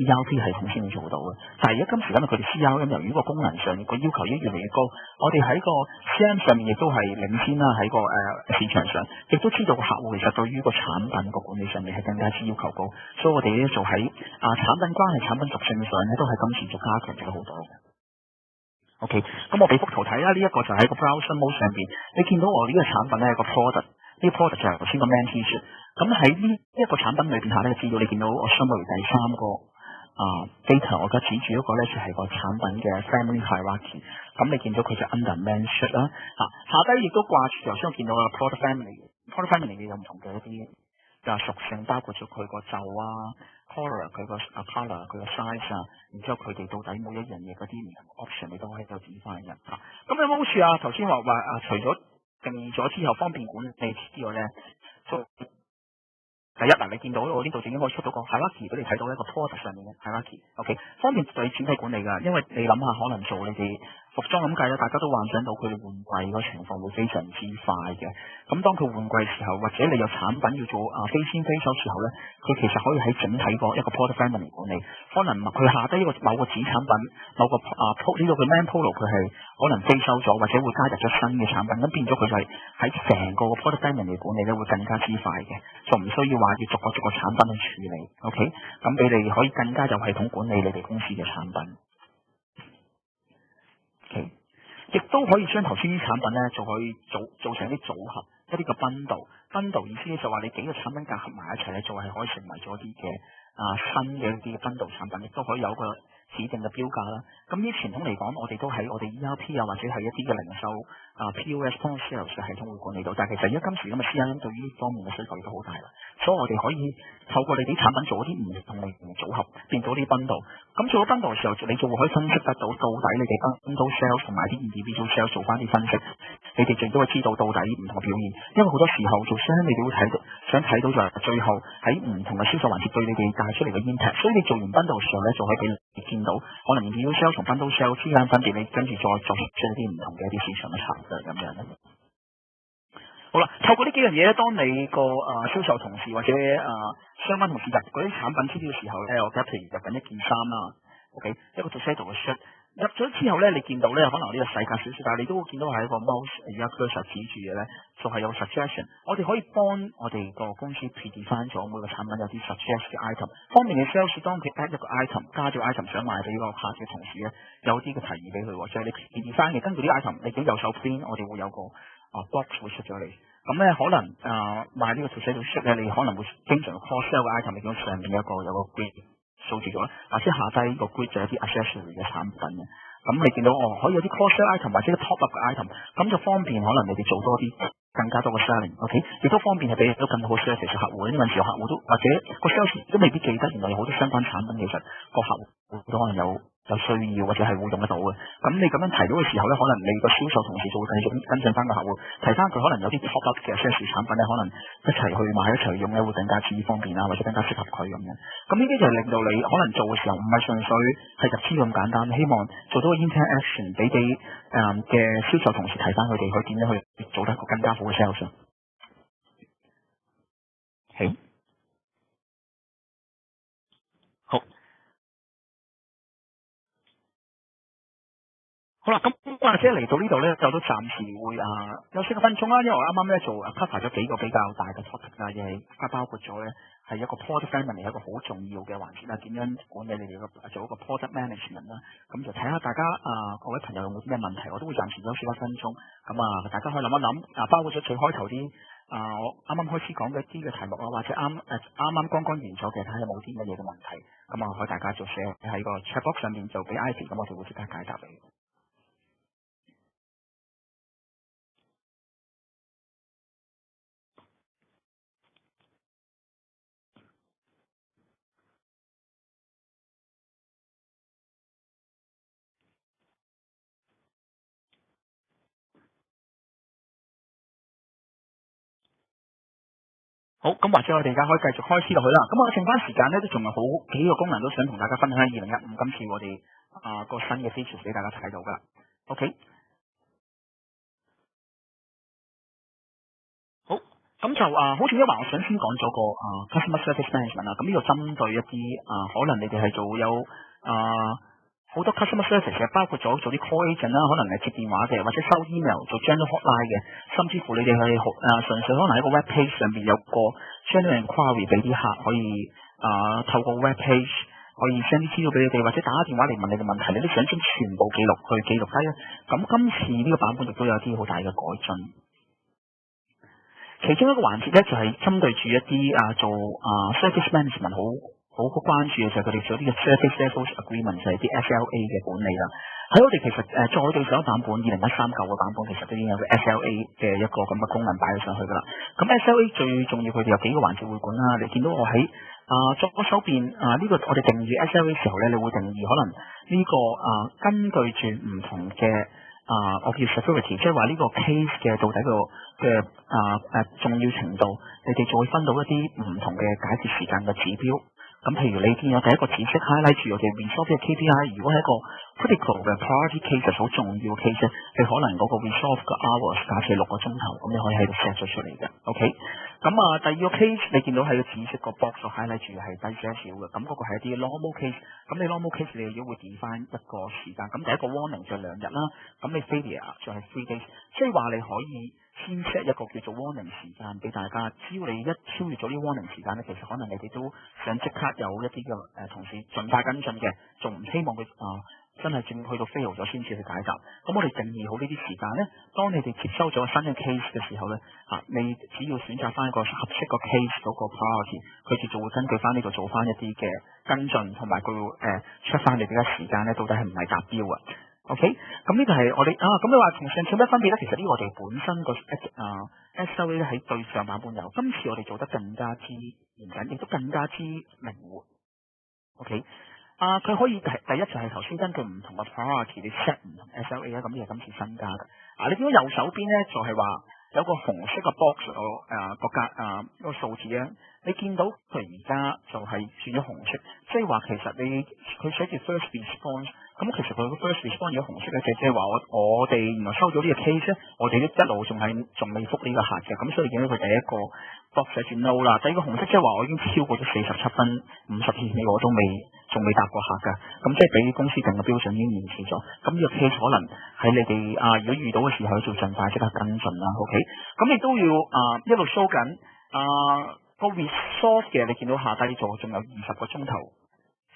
ERP 系統先會做到嘅。但係而家今時今日佢哋 CRM 由於個功能上個要求已經越嚟越高，我哋喺個 CRM 上面亦都係領先啦，喺個市場上，亦都知道個客戶其實對於個產品個管理上面係更加之要求高，所以我哋咧做喺產品關係、產品屬性上咧，都係今次做加強咗好多嘅。OK， 咁我俾幅圖睇啦，呢一個就喺個 browser mode 上邊，你見到我呢個產品咧係個 product，呢個 product 就係頭先個 man T-shirt。咁喺呢一個產品裏邊下咧，資料你見到我 summary 第三個data， 我而家指住一個咧就係個產品嘅 family hierarchy。咁你見到佢就 under man shirt 啦，下低亦都掛住頭先我見到嘅 product family。product family 有唔同嘅一啲屬性，包括咗佢個袖color 佢個color 佢個 size 然之後佢哋到底每一樣嘢嗰啲唔同 option 你都可以有指翻嘅咁有冇好處啊？頭先話除咗定義咗之後方便管理之外咧，第一你見到我呢度已經可以出到個 hierarchy 俾你睇到一個 product 上面嘅 hierarchy，OK， 方便對整體管理㗎，因為你諗下可能做你哋服裝咁計啦，大家都幻想到佢哋換季個情況會非常之快嘅。咁當佢換季時候，或者你有產品要做非先非手時候咧，佢其實可以喺整體個一個 product family 嚟管理。可能佢下低一個某個子產品，某個呢個嘅 man polo 佢係可能非收咗，或者會加入咗新嘅產品，咁變咗佢就係喺成個 product family 嚟管理咧，會更加之快嘅，就唔需要話要逐個產品去處理。OK， 咁俾你可以更加有系統管理你哋公司嘅產品。OK， 亦都可以將頭先啲產品咧，就可以做成啲組合，一啲嘅 bundle 意思就話你幾個產品夾合埋一齊咧，就係可以成為咗啲嘅新嘅一啲 bundle 產品，亦都可以有個指定嘅標價啦。咁呢傳統嚟講，我哋都喺我哋 ERP 或者係一啲嘅零售POS point of sales 嘅系統會管理到。但係其實而家今時今日 CRM 對於呢方面嘅需求亦都好大啦，所以我哋可以透過你啲產品做一啲唔同類型嘅組合，變到啲 bundle。咁做咗 bundle 嘅時候，你就會可以分析得到到底你哋 bundle sales 同埋啲 individual sales 做翻啲分析，你哋亦都會知道到底唔同嘅表現。因為好多時候做 CRM 你哋會想睇到就係最後喺唔同嘅銷售環節對你哋帶出嚟嘅 impact， 所以你做完 bundle 嘅時候咧，就可以俾你見到可能 individual sales 同 bundle sales 之間分別，你跟住再作出一啲唔同嘅一啲市場嘅策略咁樣咧。好啦，透過呢幾樣嘢咧，當你個銷售同事或者相關同事入嗰啲產品資料嘅時候咧，我覺得譬如入緊一件衫啦 ，OK， 一個 Tuxedo 嘅 shirt。入咗之後咧，你見到咧，可能呢個細格少少，但係你都會見到係一個 mouse 而家 cursor 指住嘅咧，就係有 suggestion。我哋可以幫我哋個公司 predefine 咗每個產品有啲 suggest 嘅 item， 方便你 sales 當佢 add 一個 item 加咗 item 想賣俾個客嘅同時咧，有啲嘅提議俾佢，就係你 predefine 嘅，根據啲 item， 你見右手邊我哋會有個box 會出咗嚟。咁咧可能賣呢個 Tuxedo shirt 咧，你可能會經常 cross sell 嘅 item， 你見到上面有個 grid 數住咗，或者下低個 grid 就有啲 accessory 嘅產品嘅。咁你見到可以有啲 cross sell item 或者 top up 嘅 item， 咁就方便可能你哋做多啲更加多嘅 selling，OK， 亦都方便係俾到更好 service 嘅客戶。因為有時候客戶都或者個 sales 都未必記得，原來有好多相關產品其實個客戶都可能有需要或者係會用得到嘅。咁你咁樣提到嘅時候咧，可能你個銷售同事就會繼續跟進翻個客戶，提翻佢可能有啲 top up 嘅 sales 產品咧，可能一齊去買一齊用咧，會更加之方便啦，或者更加適合佢咁樣。咁呢啲就令到你可能做嘅時候唔係純粹係入資咁簡單，希望做到個 interaction 俾嘅銷售同事提翻佢哋，佢點樣去做得一個更加好嘅 sales。係好。好啦，咁或者嚟到呢度咧，就都暫時會休息1分鐘啦，因為我啱啱咧做cover 咗幾個比較大嘅 topic 啦，亦係包括咗咧係一個 product family 一個好重要嘅環節啦，點樣管理你哋做一個 product management 啦，咁就睇下大家各位朋友有冇啲咩問題，我都會暫時休息1分鐘，咁大家可以諗一諗包括咗最開頭啲我啱啱開始講嘅一啲嘅題目或者啱剛完咗嘅，睇下有冇啲乜嘢嘅問題，咁可以大家就寫喺個 chat box 上面就俾 Ivy， 咁我哋會即刻解答你。好，咁或者我哋而家可以繼續開始落去啦。咁我剩翻時間咧，都仲有好幾個功能都想同大家分享喺2015今次我哋個新嘅 features 俾大家睇到噶。OK。咁就好似一話，我想先講咗個customer service management 啦。咁呢個針對一啲可能你哋係做有好多 customer service 嘅，包括咗做啲 call agent 啦，可能係接電話嘅，或者收 email 做 general hotline 嘅，甚至乎你哋係純粹可能喺個 web page 上邊有個 general inquiry 俾啲客可以透過 web page 可以 send 啲資料俾你哋，或者打電話嚟問你嘅問題，你都想將全部記錄低咧。咁今次呢個版本亦都有啲好大嘅改進。其中一個環節咧就係針對住一啲做service management 好關注嘅就係佢哋做啲嘅 service levels agreement 就係啲 SLA 嘅管理啦。喺我哋其實再對上一版本2013舊嘅版本其實都已經有個 SLA 嘅一個咁嘅功能擺咗上去噶啦。咁 SLA 最重要佢哋有幾個環節會管啦。你見到我喺左手邊呢個我哋定義 SLA 時候咧，你會定義可能呢個根據住唔同嘅我叫 severity， 即係話呢個 case 嘅到底嘅重要程度，你哋就會分到一啲唔同嘅解決時間嘅指標。咁譬如你見有第一個紫色 highlight 住我哋 resolve 嘅 KPI， 如果係一個 critical 嘅 priority case 好重要嘅 case， 你可能嗰個 resolve 嘅 hours 假設6個鐘頭，咁你可以喺度 set 咗出嚟嘅。OK， 咁第二個 case 你見到喺個紫色個 box highlight 住係低少少嘅，咁嗰個係一啲 normal case， 咁你 normal case 你如果會 define 一個時間，咁第一個 warning 就係2日啦，咁你 failure 就係3 days， 即係話你可以先 set 一個叫做 warning 時間俾大家，只要你一超越咗啲 warning 時間咧，其實可能你哋都想即刻有一啲嘅同事盡快跟進嘅，仲唔希望佢真係正去到 fail 咗先至去解答。咁我哋定義好呢啲時間咧，當你哋接收咗新嘅 case 嘅時候咧，你只要選擇翻一個合適個 case 嗰個 priority， 佢就會根據翻呢度做翻一啲嘅跟進，同埋佢會出翻你哋嘅時間咧，到底係唔係達標啊？OK， 咁呢個係我哋咁你話同上次有咩分別咧？其實呢個我哋本身個SLA 咧喺對上版本有，今次我哋做得更加之嚴謹，亦都更加之靈活。OK， 佢可以第一就係頭先根據唔同嘅 priority 你 set 唔同 SLA 啦，咁呢係今次新加嘅。你見到右手邊咧就係話有個紅色嘅 box 個數字咧，你見到佢而家就係轉咗紅色，即係話其實佢寫住 first response。咁其實佢個 first response 如果紅色咧，即係話我哋原來收咗呢個 case 咧，我哋都一路仲未覆呢個客嘅，咁所以見到佢第一個 box 寫住 no 啦，第二個紅色即係話我已經超過咗47分50秒，我都仲未答過客㗎，咁即係比公司定嘅標準已經延遲咗。咁呢個 case 可能喺你哋如果遇到嘅時候，要盡快即刻跟進啦。OK， 咁亦都要一路 show 緊個 resolve 嘅，你見到下低仲有20個鐘頭。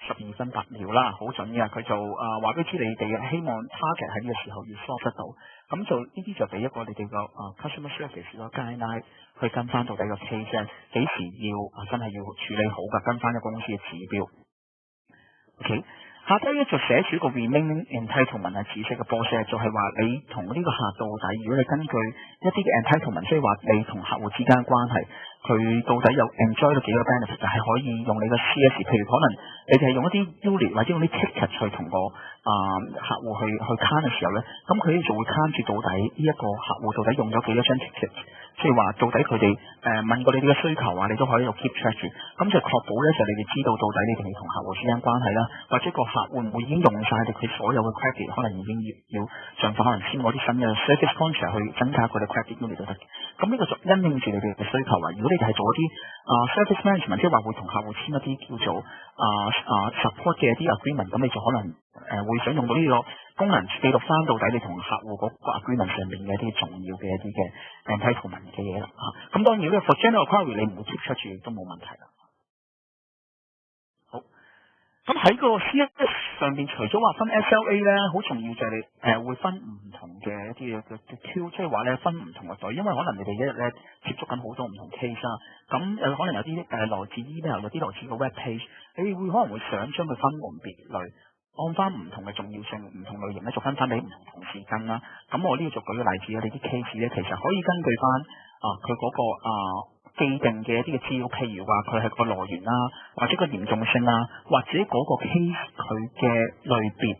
12分8秒啦，好準嘅。佢就話俾知你哋希望 target 喺呢個時候要 solve 得到，咁就呢啲就俾一個你哋個customer service 個 guideline 去跟翻到底個 case 幾時要真係要處理好嘅，跟翻個公司嘅指標。OK， 下低咧就寫住個 remaining entitlement 係紫色嘅 box， 就係話你同呢個客到底，如果你根據一啲嘅 entitlement， 即係話你同客戶之間嘅關係。佢到底有 enjoy 到幾個 benefit， 就係可以用你個 CS， 譬如可能你哋係用一啲 unit 或者用啲 ticket 去同個客戶去 count 嘅時候咧，咁佢就會 count 住到底呢一個客戶到底用咗幾多張 ticket， 即係話到底佢哋問過你哋嘅需求你都可以喺度 keep track 住，咁就確保咧就你哋知道到底你哋同客戶之間關係啦，或者個客會唔會已經用晒佢所有嘅 credit， 可能已經要盡快可能簽嗰啲新嘅 service contract 去增加佢哋 credit unit 都得。咁呢個就因應住你哋嘅需求如果你哋係做一啲service management， 即係話會同客戶簽一啲叫做support 嘅一啲 agreement， 咁你就可能會想用到呢個功能記錄翻到底你同客戶嗰個 agreement 上面嘅一啲重要嘅一啲嘅 entitlement 嘅嘢啦。咁當然呢個 for general query 你唔會 keep 出住都冇問題啦。好，咁喺個 CS 上邊除咗話分 SLA 咧，好重要就係你會分唔同嘅一啲嘅 Q， 即係話咧分唔同嘅隊，因為可能你哋一日咧接觸緊好多唔同 case 咁可能有啲來自 email， 有啲來自個 web page， 你會可能會想將佢分門別類，按翻唔同嘅重要性、唔同類型咧，就分翻俾唔同同事跟啦。咁我呢度就舉個例子，你啲 case 咧其實可以根據翻佢嗰個既定嘅一啲嘅資料，譬如話佢係個來源或者個嚴重性或者嗰個 case 佢嘅類別。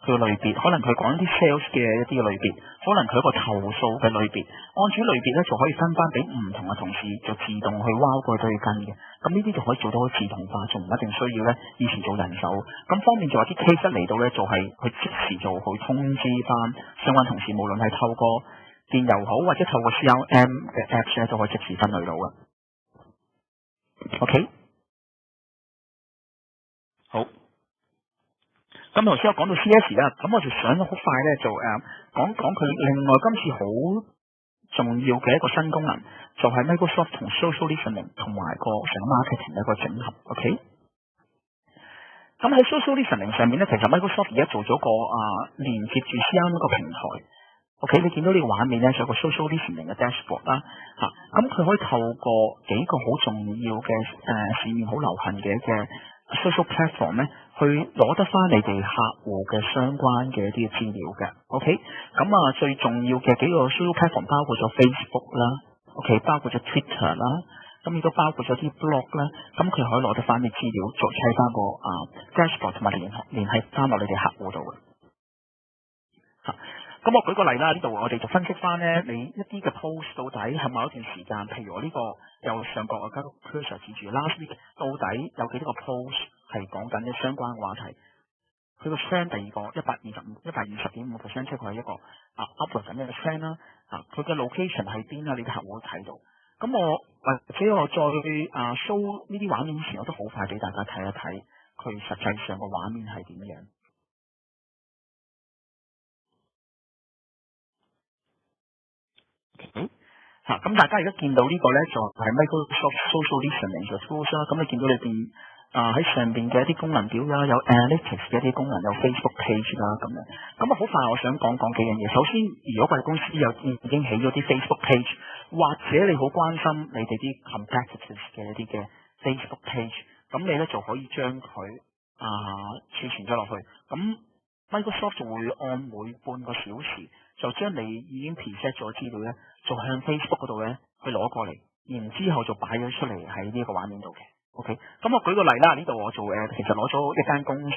佢個類別，可能佢講一啲 sales 嘅一啲嘅類別，可能佢一個投訴嘅類別，按住類別咧就可以分翻俾唔同嘅同事，就自動去挖過去對跟嘅。咁呢啲就可以做到自動化，仲唔一定需要咧以前做人手。咁方面就話啲 case 嚟到咧，就係佢即時就去通知翻相關同事，無論係透過電郵好，或者透過 CRM 嘅 Apps 咧都可以即時分類到嘅。OK， 好。咁頭先我講到 CS 啦，咁我就想好快咧就講講佢另外今次好重要嘅一個新功能，就係 Microsoft 同 Social Listening 同埋個成個 marketing 嘅一個整合。OK。咁喺 Social Listening 上面咧，其實 Microsoft 而家做咗個連接住 CRM 一個平台。OK， 你見到呢個畫面咧，有個 Social Listening 嘅 dashboard 啦，咁佢可以透過幾個好重要嘅市面好流行嘅 social platform 咧，去攞得翻你哋客戶嘅相關嘅一啲資料嘅。OK， 咁最重要嘅幾個 social platform 包括咗 Facebook 啦 ，OK， 包括咗 Twitter 啦，咁亦都包括咗啲 blog 啦，咁佢可以攞得翻啲資料，再砌翻個 dashboard 同埋聯繫翻落你哋客戶度嘅。咁我舉個例啦，呢度我哋就分析翻咧，你一啲嘅 post 到底係某一段時間，譬如我呢個右上角我加個 cursor 指住 last week， 到底有幾多個 post 係講緊啲相關嘅話題？佢個 trend 第二個 120.5%， 即係佢係一個upward 緊嘅 trend 啦。佢嘅 location 喺邊啊？你啲客戶會睇到。咁或者我再show 呢啲畫面之前，我都好快俾大家睇一睇佢實際上個畫面係點樣。咁大家而家見到呢個咧就係 Microsoft Social Listening 嘅 tools 啦。咁你見到裏邊喺上邊嘅一啲功能表啦，有 Analytics 嘅一啲功能，有 Facebook page 啦咁樣。咁好快我想講幾樣嘢。首先，如果貴公司已經起咗啲 Facebook page， 或者你好關心你哋啲 competitors 嘅一啲嘅 Facebook page， 咁你咧就可以將佢儲存咗落去。咁 Microsoft 就會按每半個小時就將你已經 preset 咗資料咧，就向 Facebook 嗰度咧去攞過嚟，然之後就擺咗出嚟喺呢個畫面度嘅。OK， 咁我舉個例啦，呢度我做其實攞咗一間公司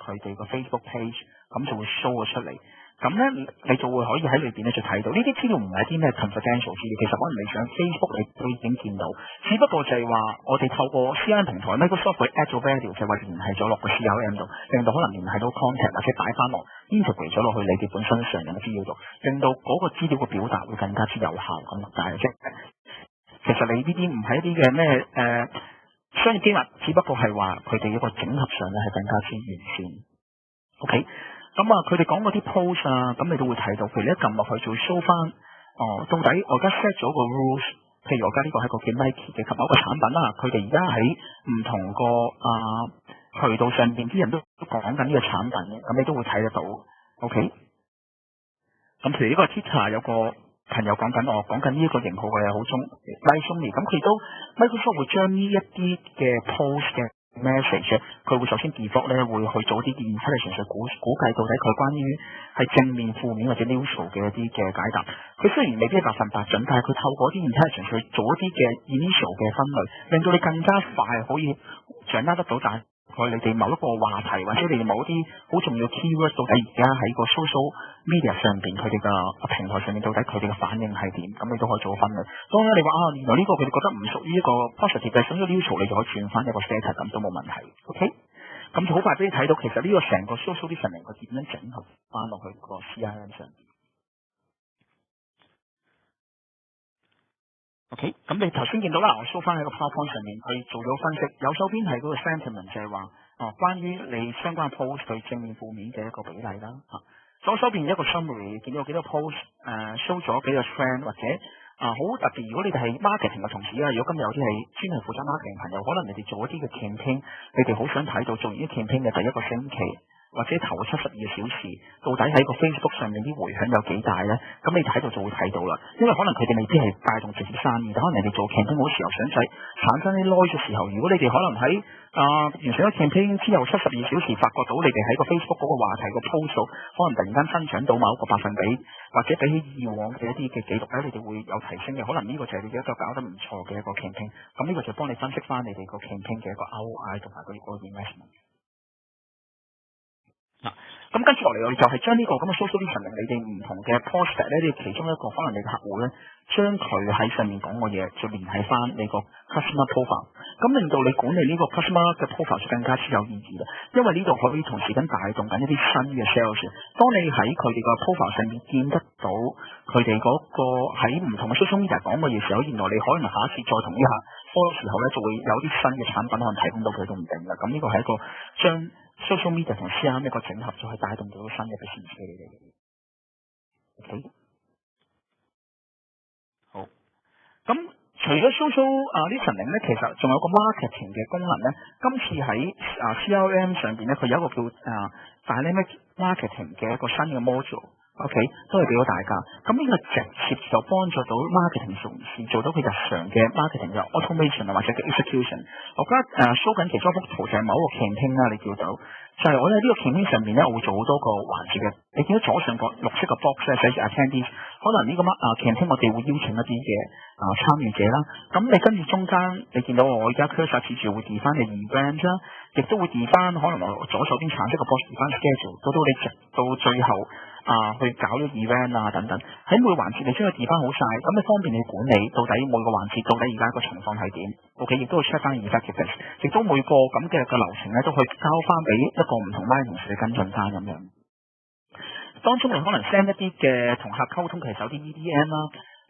佢哋個 Facebook page， 咁就會 show 咗出嚟。咁咧你就會可以喺裏邊咧就睇到呢啲資料唔係啲咩 confidential 資料，其實可能你上 Facebook 你都已經見到，只不過就係話我哋透過 CRM 平台 Microsoft 會 add 咗 value， 就係話聯繫咗落個 CRM 度，令到可能聯繫到 contact 或者擺翻落 integrate 咗落去你哋本身常用嘅資料度，令到嗰個資料嘅表達會更加之有效咁咯。但係即其實你呢啲唔係一啲嘅咩商業機密，只不過係話佢哋一個整合上咧係更加之完善。OK。咁佢哋講嗰啲 post 咁你都會睇到，譬如你一撳落去就會 show 翻，到底我而家 set 咗個 rules， 譬如我而家呢個係個叫 Nike 嘅某一個產品啦，佢哋而家喺唔同個渠道上邊啲人都講緊呢個產品嘅，咁你都會睇得到。OK， 咁譬如呢個 Twitter 有個朋友講緊呢一個型號嘅好中 like 中意，咁佢都 Microsoft 會將呢一啲嘅 post 嘅message， 佢會首先 default 咧會去做啲 intelligence 估計到底佢關於係正面、負面或者 neutral 嘅一啲嘅解答。佢雖然未必係100%準，但係佢透過啲 intelligence 去做一啲嘅 initial 嘅分類，令到你更加快可以掌握得到大概你哋某一個話題或者你哋某一啲好重要 keyword 到底而家喺個 social media 上邊佢哋嘅平台上面到底佢哋嘅反應係點，咁你都可以做分類。當然你話原來呢個佢哋覺得唔屬於一個 positive 嘅，想要 neutral 你就可以轉翻一個 status， 咁都冇問題。OK， 咁就好快俾你睇到其實呢個成個 social listening 佢點樣整合翻落去個 CRM 上。OK， 咁你頭先見到啦，我 show 翻喺個 PowerPoint 上面，佢做咗分析，右手邊係嗰個 sentiment 就係話關於你相關 post 對正面負面嘅一個比例啦。左手邊一個 summary， 見到有幾多 post show 咗幾個 trend 或者好特別。如果你哋係 marketing 嘅同事如果今日有啲係專係負責 marketing 朋友，可能你哋做一啲嘅 campaign， 你哋好想睇到做完啲 campaign 嘅第一個星期或者頭72小時，到底喺個 Facebook 上面啲回響有幾大呢？咁你睇到就會睇到啦。因為可能佢哋未必係帶動直接生意，但可能你哋做 campaign 嗰時候想使產生啲 noise 嘅時候，如果你哋可能喺完成咗 campaign 之後72小時，發覺到你哋喺個 Facebook 嗰個話題個 post 可能突然間增長到某一個百分比，或者比起以往嘅一啲嘅記錄咧，你哋會有提升嘅。可能呢個就係你哋一個搞得唔錯嘅一個 campaign。咁呢個就幫你分析翻你哋個 campaign 嘅一個 ROI 同埋嗰個 investment。咁咁跟住落嚟，我哋就係將呢個咁嘅 social listening，你哋唔同嘅 prospect 咧，你其中一個可能你嘅客戶咧，將佢喺上面講嘅嘢，就聯繫翻你個 customer profile，咁令到你管理呢個 customer 嘅 profile 就更加之有意義啦。因為呢度可以同時間帶動緊一啲新嘅 sales。當你喺佢哋個 profile 上面見得到佢哋嗰個喺唔同嘅 social media 講嘅嘢時候，原來你可能下一次再同呢下嗰個時候咧，就會有啲新嘅產品可能提供到佢都唔定啦。咁呢個係一個將 social media 同 CRM 一個整合，就去帶動到新嘅 business 俾你哋。OK， 好。咁除咗 social listening 咧，其實仲有個 marketing 嘅功能咧。今次喺CRM 上邊咧，佢有一個叫dynamic marketing 嘅一個新嘅 module。OK， 都係俾到大家。咁呢個直接就幫助到 marketing 同事做到佢日常嘅 marketing 嘅 automation 或者嘅 execution。我覺得show 緊其中一幅圖就係某一個 campaign 啦，你叫到就係我喺呢個 campaign 上面咧，我會做好多個環節嘅。你見到左上角綠色嘅 box 咧，寫住 attendees，可能呢個campaign 我哋會邀請一啲嘅參與者啦。咁你跟住中間，你見到我而家 cursor 指住會 define 嘅 event 啦，亦都會 define 可能我左手邊橙色嘅 box define schedule，到你直到最後。去搞咗 event 等等，喺每個環節你將佢調翻好晒，咁你方便你管理到底每個環節到底而家個情況係點 ？OK， 亦都會 check 翻 effectiveness， 亦都每個咁嘅流程咧都可以交翻俾一個唔同 marketing 同事去跟進翻咁樣。當中你可能 send 一啲嘅同客溝通，其實有啲 EDM 啦。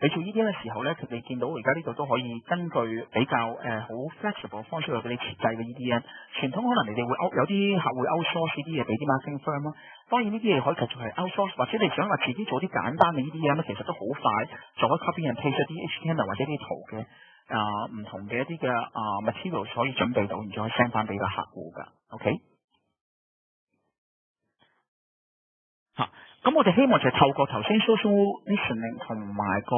你做 EDM 嘅時候咧，你見到而家呢度都可以根據比較好 flexible 嘅方式去俾你設計嘅 EDM。傳統可能你哋會有啲客戶 outsource 呢啲嘢俾啲 marketing firm 咯。當然呢啲嘢可以繼續係 outsource，或者你想話自己做啲簡單嘅 EDM 咧，其實都好快，做咗 copy and paste 一啲 HTML 或者啲圖嘅唔同嘅一啲嘅materials 可以準備到，然之後 send 翻俾個客戶㗎。OK。咁我哋希望就係透過頭先 social listening 同埋個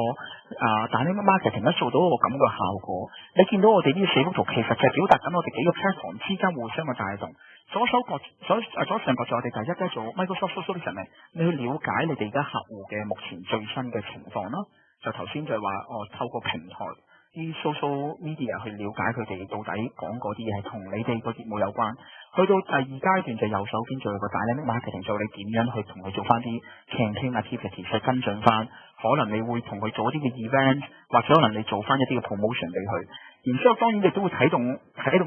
dynamic marketing 咧做到一個咁嘅效果。你見到我哋呢四幅圖其實就係表達緊我哋幾個 platform 之間互相嘅帶動。左上角就我哋第一咧做 Microsoft social listening， 你去了解你哋而家客戶嘅目前最新嘅情況啦。就頭先就係話透過平台啲 social media 去了解佢哋到底講嗰啲嘢係同你哋個業務有關。去到第二階段就右手邊做個 dynamic marketing， 做你點樣去同佢做翻啲 campaign activity 去跟進翻，可能你會同佢做一啲嘅 event， 或者可能你做翻一啲嘅 promotion 俾佢。然之後當然你都會啟動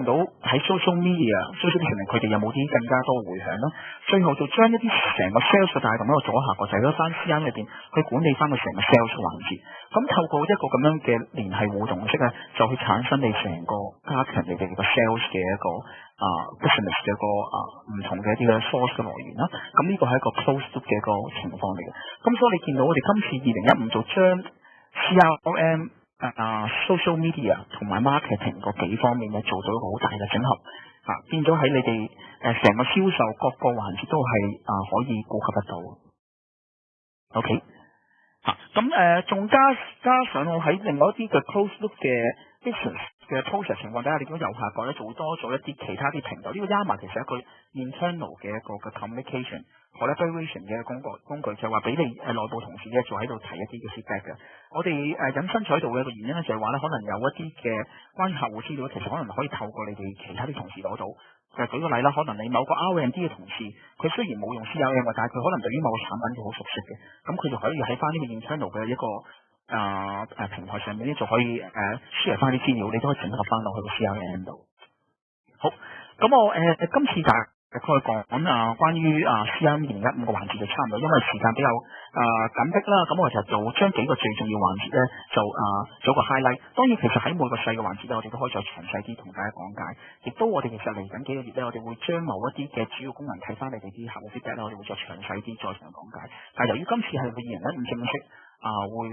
到喺 social media、social media 佢哋有冇啲更加多嘅迴響咯。最後就將一啲成個 sales 嘅帶動一個左下角就喺翻 CRM 裏邊去管理翻個成個 sales 環節。咁透過一個咁樣嘅聯繫互動式咧，就去產生你成個加強你哋個 sales 嘅一個business 嘅一個唔同嘅一啲嘅 source 嘅來源啦。咁呢個係一個 closed loop 嘅一個情況嚟嘅。咁所以你見到我哋今次2015就將 CRM、social media 同埋 marketing 個幾方面咧做到一個好大嘅整合，變咗喺你哋成個銷售各個環節都係可以顧及得到。OK， 咁仲加上我喺另外一啲嘅 closed loop 嘅 business 嘅 process 情況底下，你見到右下角咧做多咗一啲其他啲平台。呢個 Yammer 其實係一個 internal 嘅一個嘅 communication、collaboration 嘅工具，就係話俾你內部同事咧做喺度提一啲嘅 feedback 嘅。我哋引申咗喺度嘅一個原因咧，就係話咧可能有一啲嘅關於客戶資料，其實可能可以透過你哋其他啲同事攞到。就舉個例啦，可能你某個 R&D 嘅同事，佢雖然冇用 CRM， 但係佢可能對於某個產品佢好熟悉嘅，咁佢就可以喺翻呢個 internal 嘅一個平台上面咧，就可以share 翻啲資料，你都可以整合翻落去個 CRM 度。好，咁我今次大概講關於CRM 2015個環節就差唔多，因為時間比較緊迫啦，咁我就將幾個最重要環節咧就做個 highlight。當然其實喺每個細嘅環節咧，我哋都可以再詳細啲同大家講解。亦都我哋其實嚟緊幾個月咧，我哋會將某一啲嘅主要功能睇翻你哋啲客戶 feedback 咧，我哋會再詳細啲再同佢講解。但係由於今次係佢2015正式會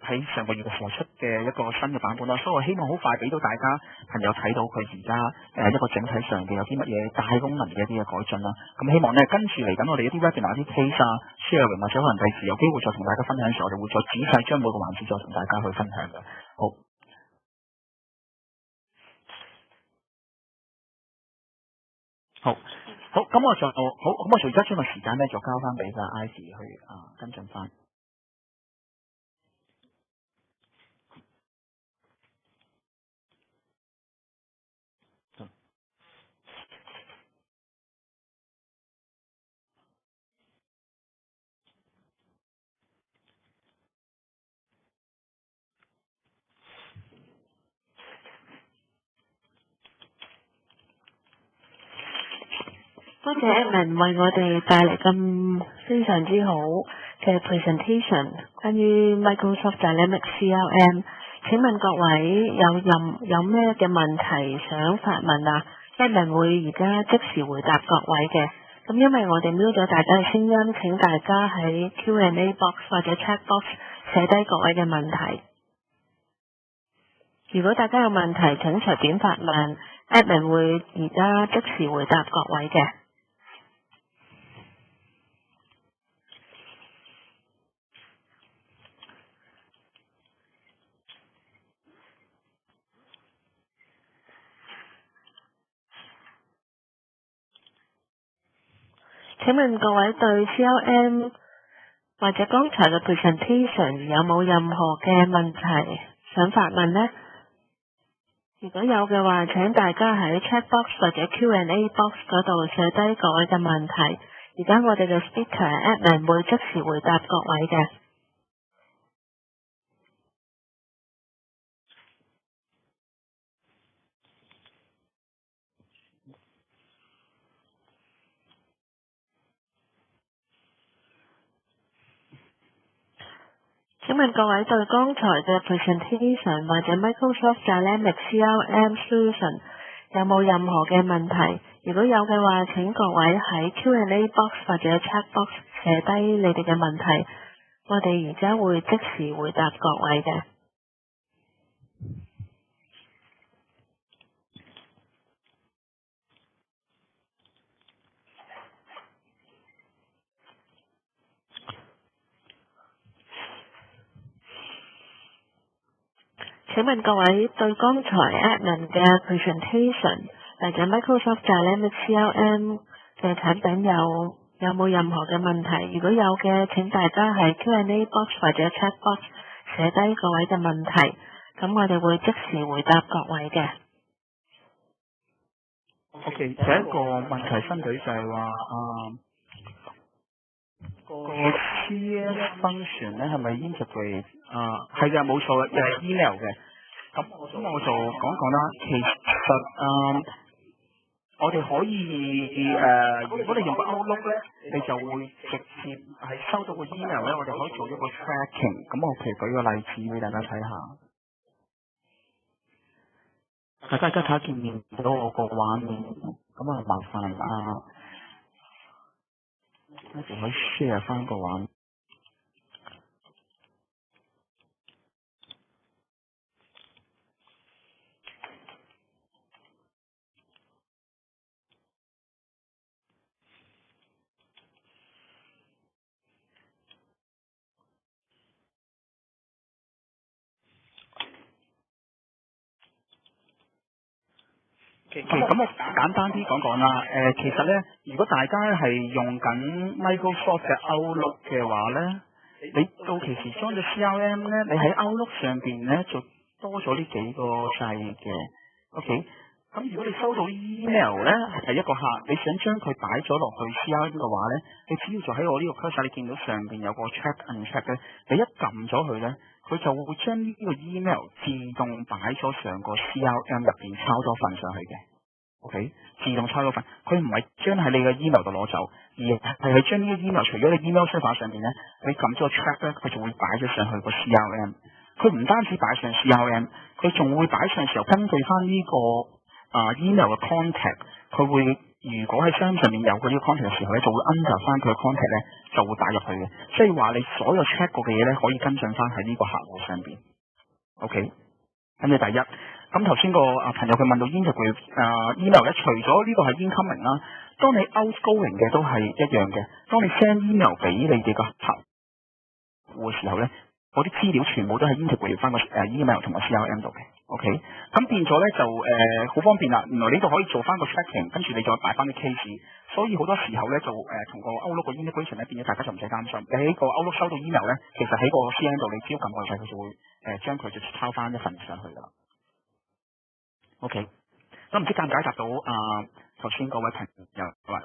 喺上個月嘅時候出嘅一個新嘅版本啦，所以我希望好快俾到大家朋友睇到佢而家一個整體上嘅有啲乜嘢大功能嘅一啲嘅改進啦。咁希望咧跟住嚟緊我哋一啲 webinar 啲 case sharing 或者可能第時有機會再同大家分享嘅時候，我哋會再仔細將每個環節再同大家去分享嘅。好，咁我就而家將個時間咧就交翻俾個 Ivy 去跟進翻。多謝 Edmund 為我哋帶嚟咁非常之好嘅 presentation， 關於 Microsoft Dynamics CRM。請問各位有咩嘅問題想發問啊？Edmund 會而家即時回答各位嘅。咁因為我哋 mute 咗大家嘅聲音，請大家喺 Q&A box 或者 chat box 寫低各位嘅問題。如果大家有問題，請隨便發問，Edmund 會而家即時回答各位嘅。請問各位對 CRM 或者剛才嘅 presentation 有冇任何嘅問題想發問呢？如果有嘅話，請大家喺 chat box 或者 Q&A box 嗰度寫低各位嘅問題。而家我哋嘅 speaker Edmund 會即時回答各位嘅。請問各位對剛才嘅 presentation 或者 Microsoft Dynamics CRM Solution 有冇任何嘅問題？如果有嘅話，請各位喺 Q&A box 或者 chat box 寫低你哋嘅問題，我哋而家會即時回答各位嘅。請問各位對剛才 Edmund 嘅 presentation 或者 Microsoft Dynamics CRM 嘅產品有冇任何嘅問題？如果有嘅，請大家喺 Q&A box 或者 chat box 寫低各位嘅問題，咁我哋會即時回答各位嘅。OK， 第一個問題新舉就係話個 CS function 咧係咪 integrate 係嘅，冇錯嘅，email 嘅。咁我就講啦，其實我哋可以如果你用個 Outlook 咧，你就會直接係收到個 email 咧，我哋可以做一個 tracking。咁我譬如舉個例子俾大家睇下，大家而家睇見唔到我個畫面，咁啊麻煩我哋可以 share 翻個畫面。咁我簡單啲講啦。其實咧，如果大家係用緊 Microsoft 嘅 Outlook 嘅話咧，你到其時裝咗 CRM 咧，你喺 Outlook 上邊咧就多咗呢幾個掣嘅。OK，咁如果你收到 email 咧係一個客，你想將佢擺咗落去 CRM 嘅話咧，你只要就喺我呢個 cursor，你見到上邊有個 check uncheck 咧，你一撳咗佢咧，佢就會將呢個 email 自動擺咗上個 CRM 入邊抄咗份上去嘅。OK， 自動抄咗份，佢唔係將喺你嘅 email 度攞走，而係將呢個 email 除咗你 email server 上邊咧，你撳咗個 track 咧，佢就會擺咗上去個 CRM。佢唔單止擺上 CRM， 佢仲會擺上時候根據翻呢個email 嘅 contact， 佢會如果喺 CRM 上面有佢呢個 contact 嘅時候咧，就會 under 翻佢嘅 contact 咧，就會擺入去嘅。即係話你所有 check 過嘅嘢咧，可以跟進翻喺呢個客戶上邊。OK， 咁你第一。咁頭先個朋友佢問到 integrate email 咧，除咗呢個係 incoming 啦，當你 outgoing 嘅都係一樣嘅。當你 send email 俾你哋個客戶嘅時候咧，嗰啲資料全部都係 integrate 翻個email 同埋 CRM 度嘅。OK， 咁變咗咧就好方便啦。原來呢度可以做翻個 tracking， 跟住你再擺翻啲 case。所以好多時候咧就同個 Outlook 個 integration 咧，變咗大家就唔使擔心。你喺個 Outlook 收到 email 咧，其實喺個 CRM 度你只要撳個掣，佢就會將佢就抄翻一份上去噶啦。OK， 咁唔知解唔解答到頭先嗰位朋友話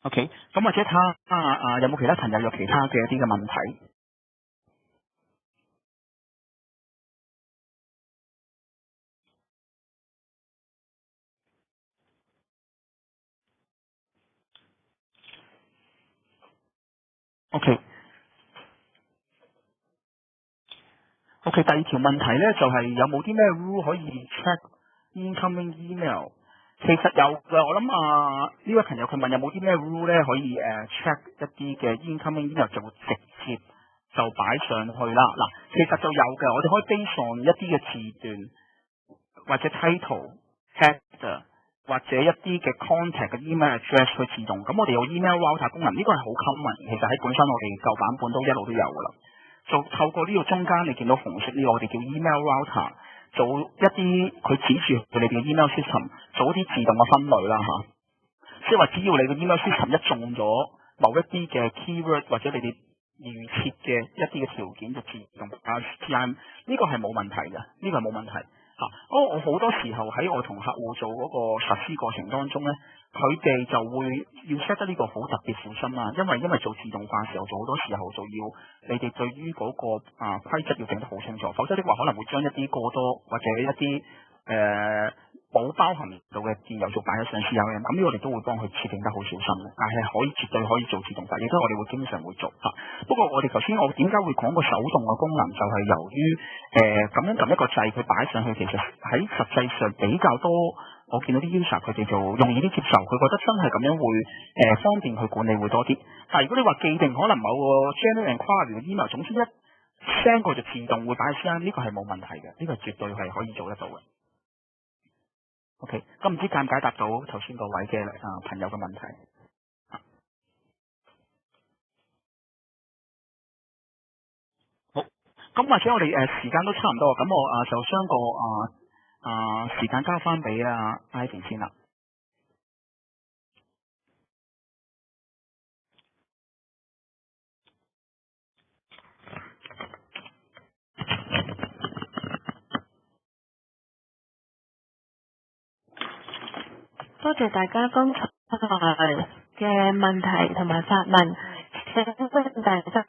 OK， 咁或者睇下有冇其他朋友有其他嘅一啲嘅問題？ OK， 第二條問題咧就係有冇啲咩 rule 可以 check incoming email？其實有嘅，我諗呢位朋友佢問有冇啲咩 rule 咧可以check 一啲嘅 incoming email 就會直接就擺上去啦。嗱，其實就有嘅，我哋可以 base on 一啲嘅字段或者 title、header 或者一啲嘅 contact 嘅 email address 去自動。咁我哋有 email router 功能，呢個係好 common，其實喺本身我哋舊版本都一路都有噶啦。就透過呢個中間你見到紅色呢個，我哋叫 email router。做一啲佢指住佢哋嘅 email system 做一啲自動嘅分類啦嚇，即係話只要你嘅 email system 一中咗某一啲嘅 keyword 或者你哋預設嘅一啲嘅條件就自動CRM， 呢個係冇問題嘅，呢個係冇問題嚇。我好多時候喺我同客戶做嗰個實施過程當中咧，佢哋就會要 set 得呢個好特別小心啦，因為做自動化嘅時候，做好多時候就要你哋對於嗰個規則要整得好清楚，否則的話可能會將一啲過多或者一啲冇包含到嘅字又做擺咗上 CRM， 咁呢個我哋都會幫佢設定得好小心嘅，但係絕對可以做自動化，亦都我哋會經常會做嚇。不過我哋頭先我點解會講個手動嘅功能，就係由於咁樣撳一個掣佢擺上去，其實喺實際上比較多。我見到啲 user 佢哋就容易啲接受，佢覺得真係咁樣會方便去管理會多啲。但係如果你話既定可能某個 general inquiry 嘅 email， 總之一 send 過就自動會擺喺 CRM， 呢個係冇問題嘅，呢個絕對係可以做得到嘅。OK， 咁唔知解唔解答到頭先嗰位嘅朋友嘅問題？好，咁或者我哋時間都差唔多，咁我就將個時間交翻俾Ivy 先啦。多謝大家剛才嘅問題同埋發問。請問大家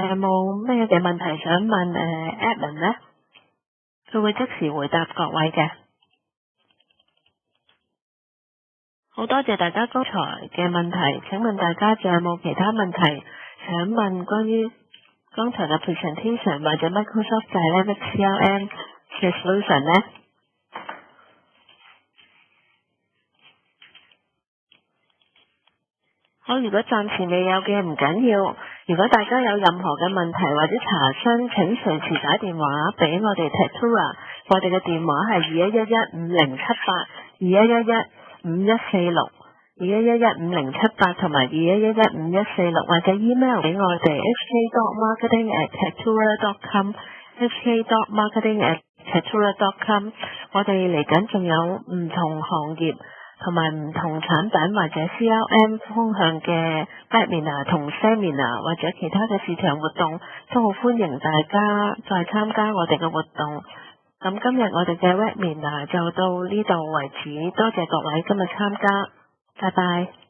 有冇咩嘅問題想問Edmund 呢？佢會即時回答各位嘅。好多謝大家剛才嘅問題。請問大家仲有冇其他問題想問關於剛才嘅 presentation 或者 Microsoft Dynamics CRM 嘅 solution 呢？好，如果暫時未有嘅唔緊要，如果大家有任何嘅問題或者查詢，請隨時打電話俾我哋 Tatura， 我哋嘅電話係21115078、21115146、21115078同埋21115146，或者 email 俾我哋 hk.marketing@tatura.com，hk.marketing@tatura.com。我哋嚟緊仲有唔同行業同埋唔同產品或者 CRM 方向嘅 webinar 同 seminar 或者其他嘅市場活動，都好歡迎大家再參加我哋嘅活動。咁今日我哋嘅 webinar 就到呢度為止，多謝各位今日參加，拜拜。